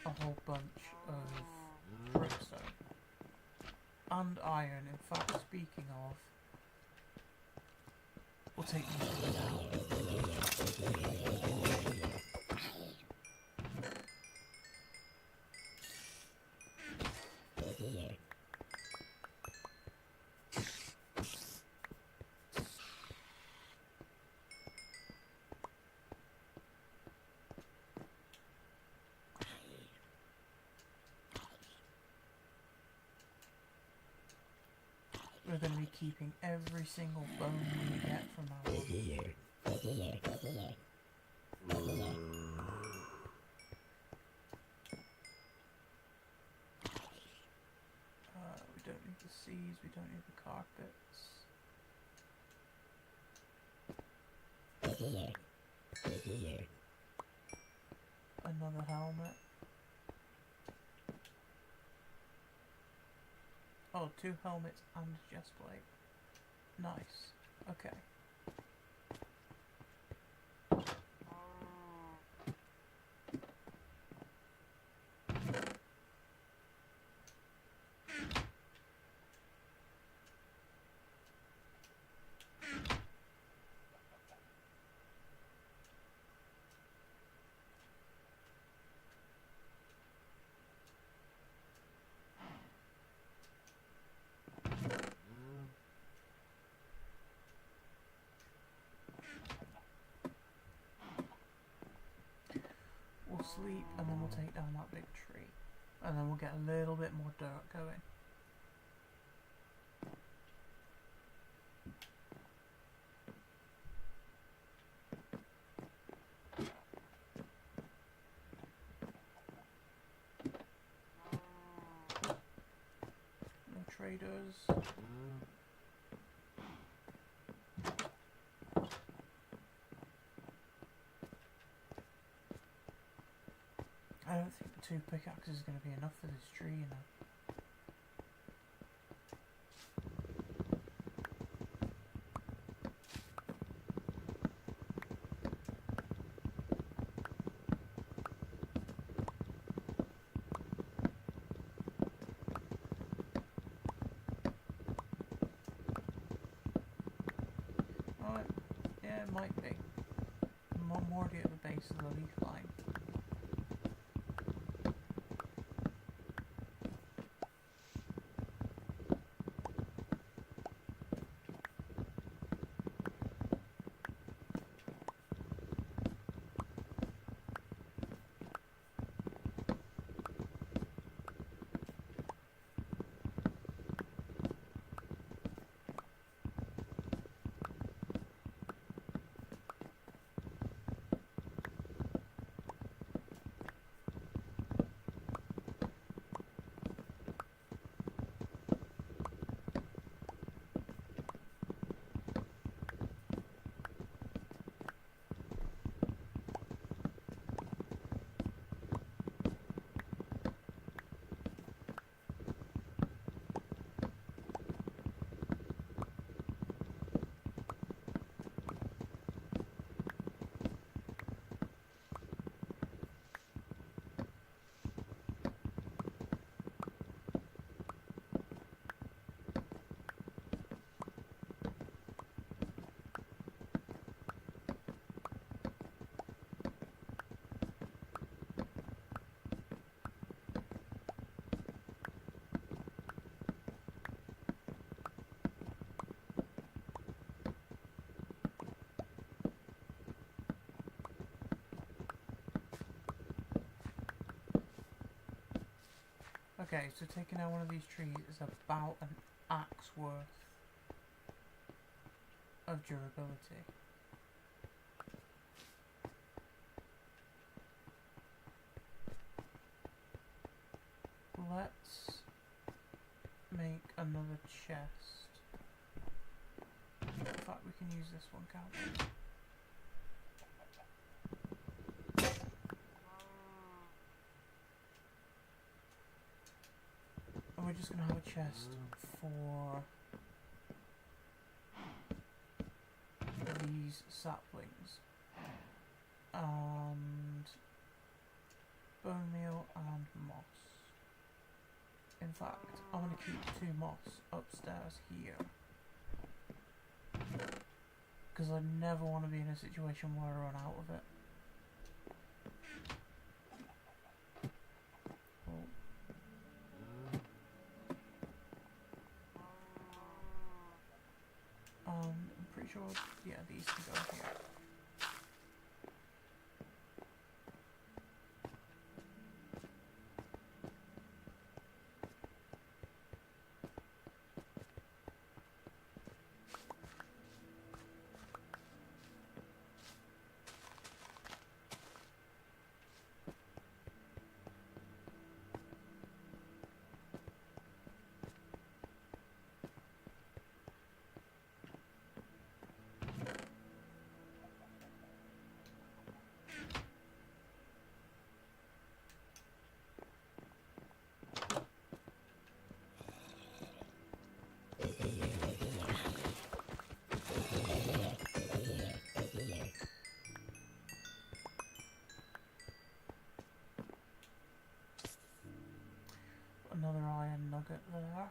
a whole bunch of brickstone and iron. In fact, speaking of, we'll take these two down. We're going to be keeping every single bone we get from now on. We don't need the seeds, we don't need the carpets. Another helmet. Oh, 2 helmets and a chest plate. Nice. Okay. We'll sleep and then we'll take down that big tree. And then we'll get a little bit more dirt going. No traders. I don't think the 2 pickaxes is going to be enough for this tree, you know. Oh, yeah, it might be. I'm already at the base of the leaf line. Okay, so taking out one of these trees is about an axe worth of durability. Let's make another chest. In fact, we can use this one, can't we? 2 just gonna have a chest for these saplings and bone meal and moss. In fact, I'm gonna keep 2 moss upstairs here because I never want to be in a situation where I run out of it. I'm pretty sure, yeah, these can go here. Another iron nugget there.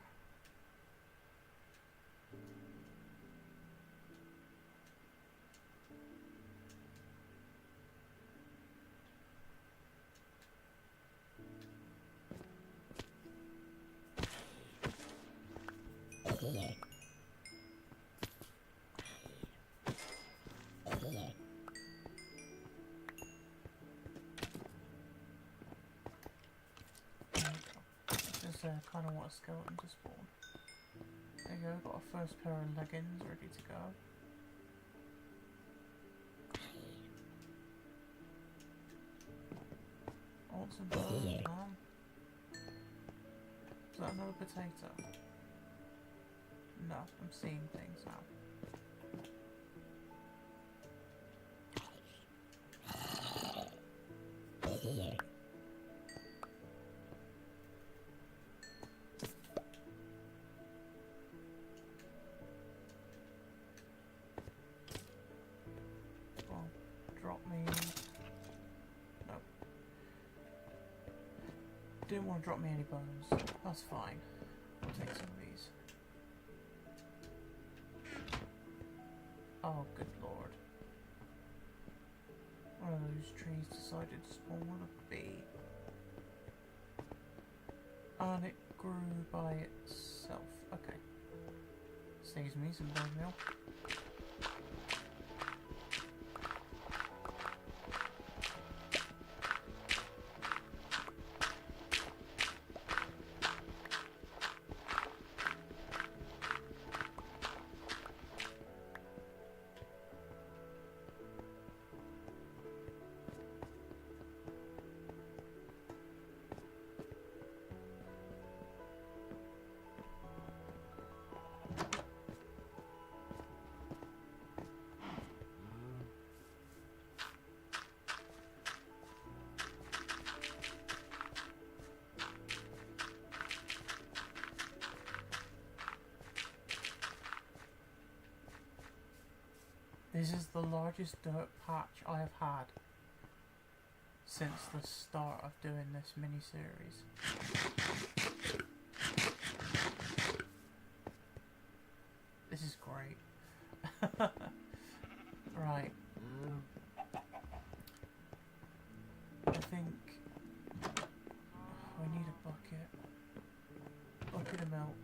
Kind of want a skeleton to spawn. There you go, got our first pair of leggings ready to go. I want some bones, man. Is that another potato? No, I'm seeing things now. Didn't want to drop me any bones. That's fine. I'll take some of these. Oh, good lord. One of those trees decided to spawn with a bee. And it grew by itself. Okay. Saves me some bone meal. This is the largest dirt patch I have had since the start of doing this mini-series. This is great. Right. I think we need a bucket. Bucket of milk.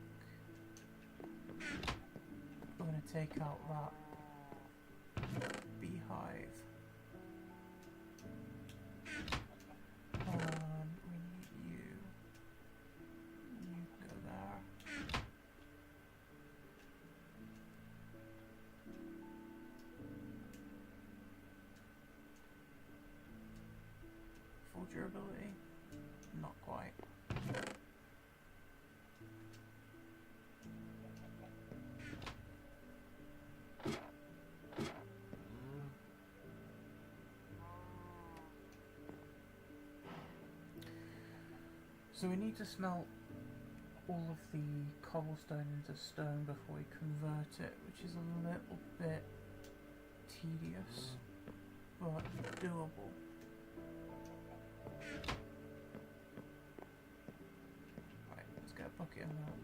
We're going to take out that beehive. And we need you. You go there. Full durability? Not quite. So we need to smelt all of the cobblestone into stone before we convert it, which is a little bit tedious, but doable. Right, let's get a bucket of milk.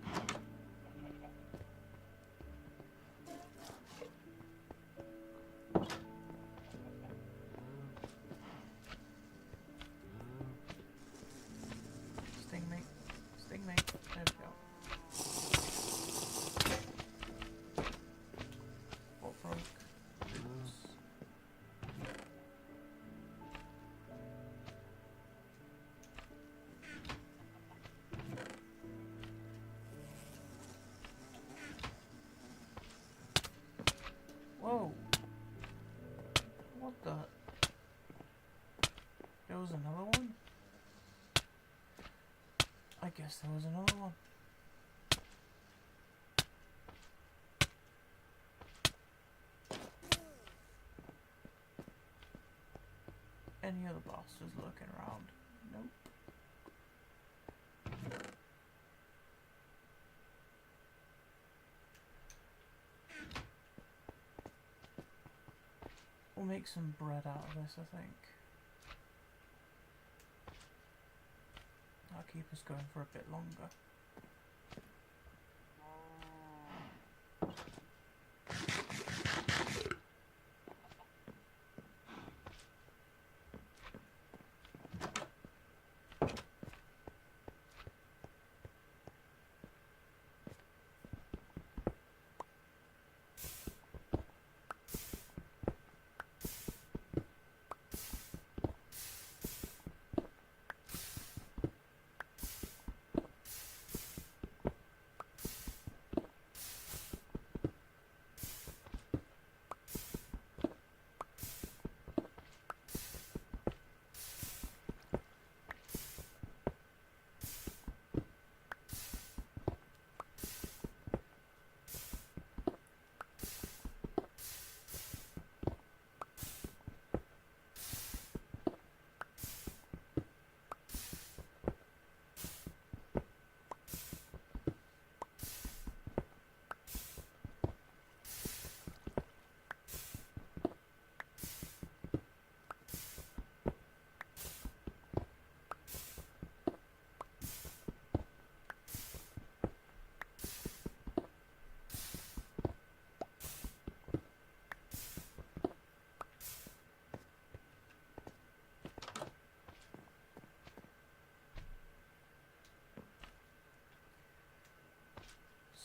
Sting me. Sting me. There we go. What broke? Oops. Whoa! What the? There was another one? I guess there was another one. Any other bastards looking around? Nope. We'll make some bread out of this, I think. That'll keep us going for a bit longer.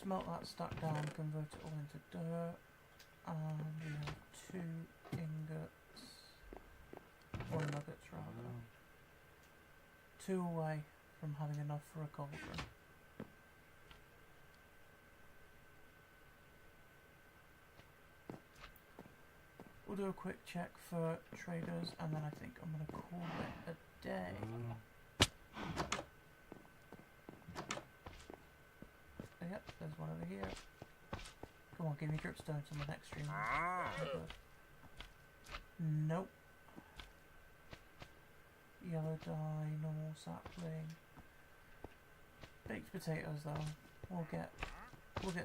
Smelt that stack down, convert it all into dirt, and we have 2 ingots, or nuggets rather. 2 away from having enough for a cauldron. We'll do a quick check for traders, and then I think I'm going to call it a day. Yep, there's one over here. Come on, give me dripstones on the next stream. Nope. Yellow dye, normal sapling. Baked potatoes though. We'll get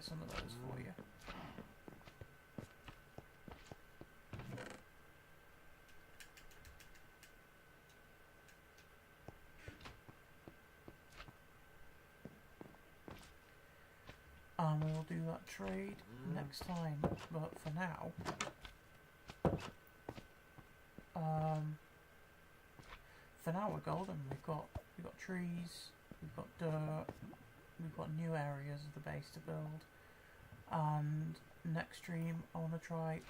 some of those for you. And we'll do that trade next time, but for now, we're golden. We've got trees, we've got dirt, we've got new areas of the base to build, and next stream I want to try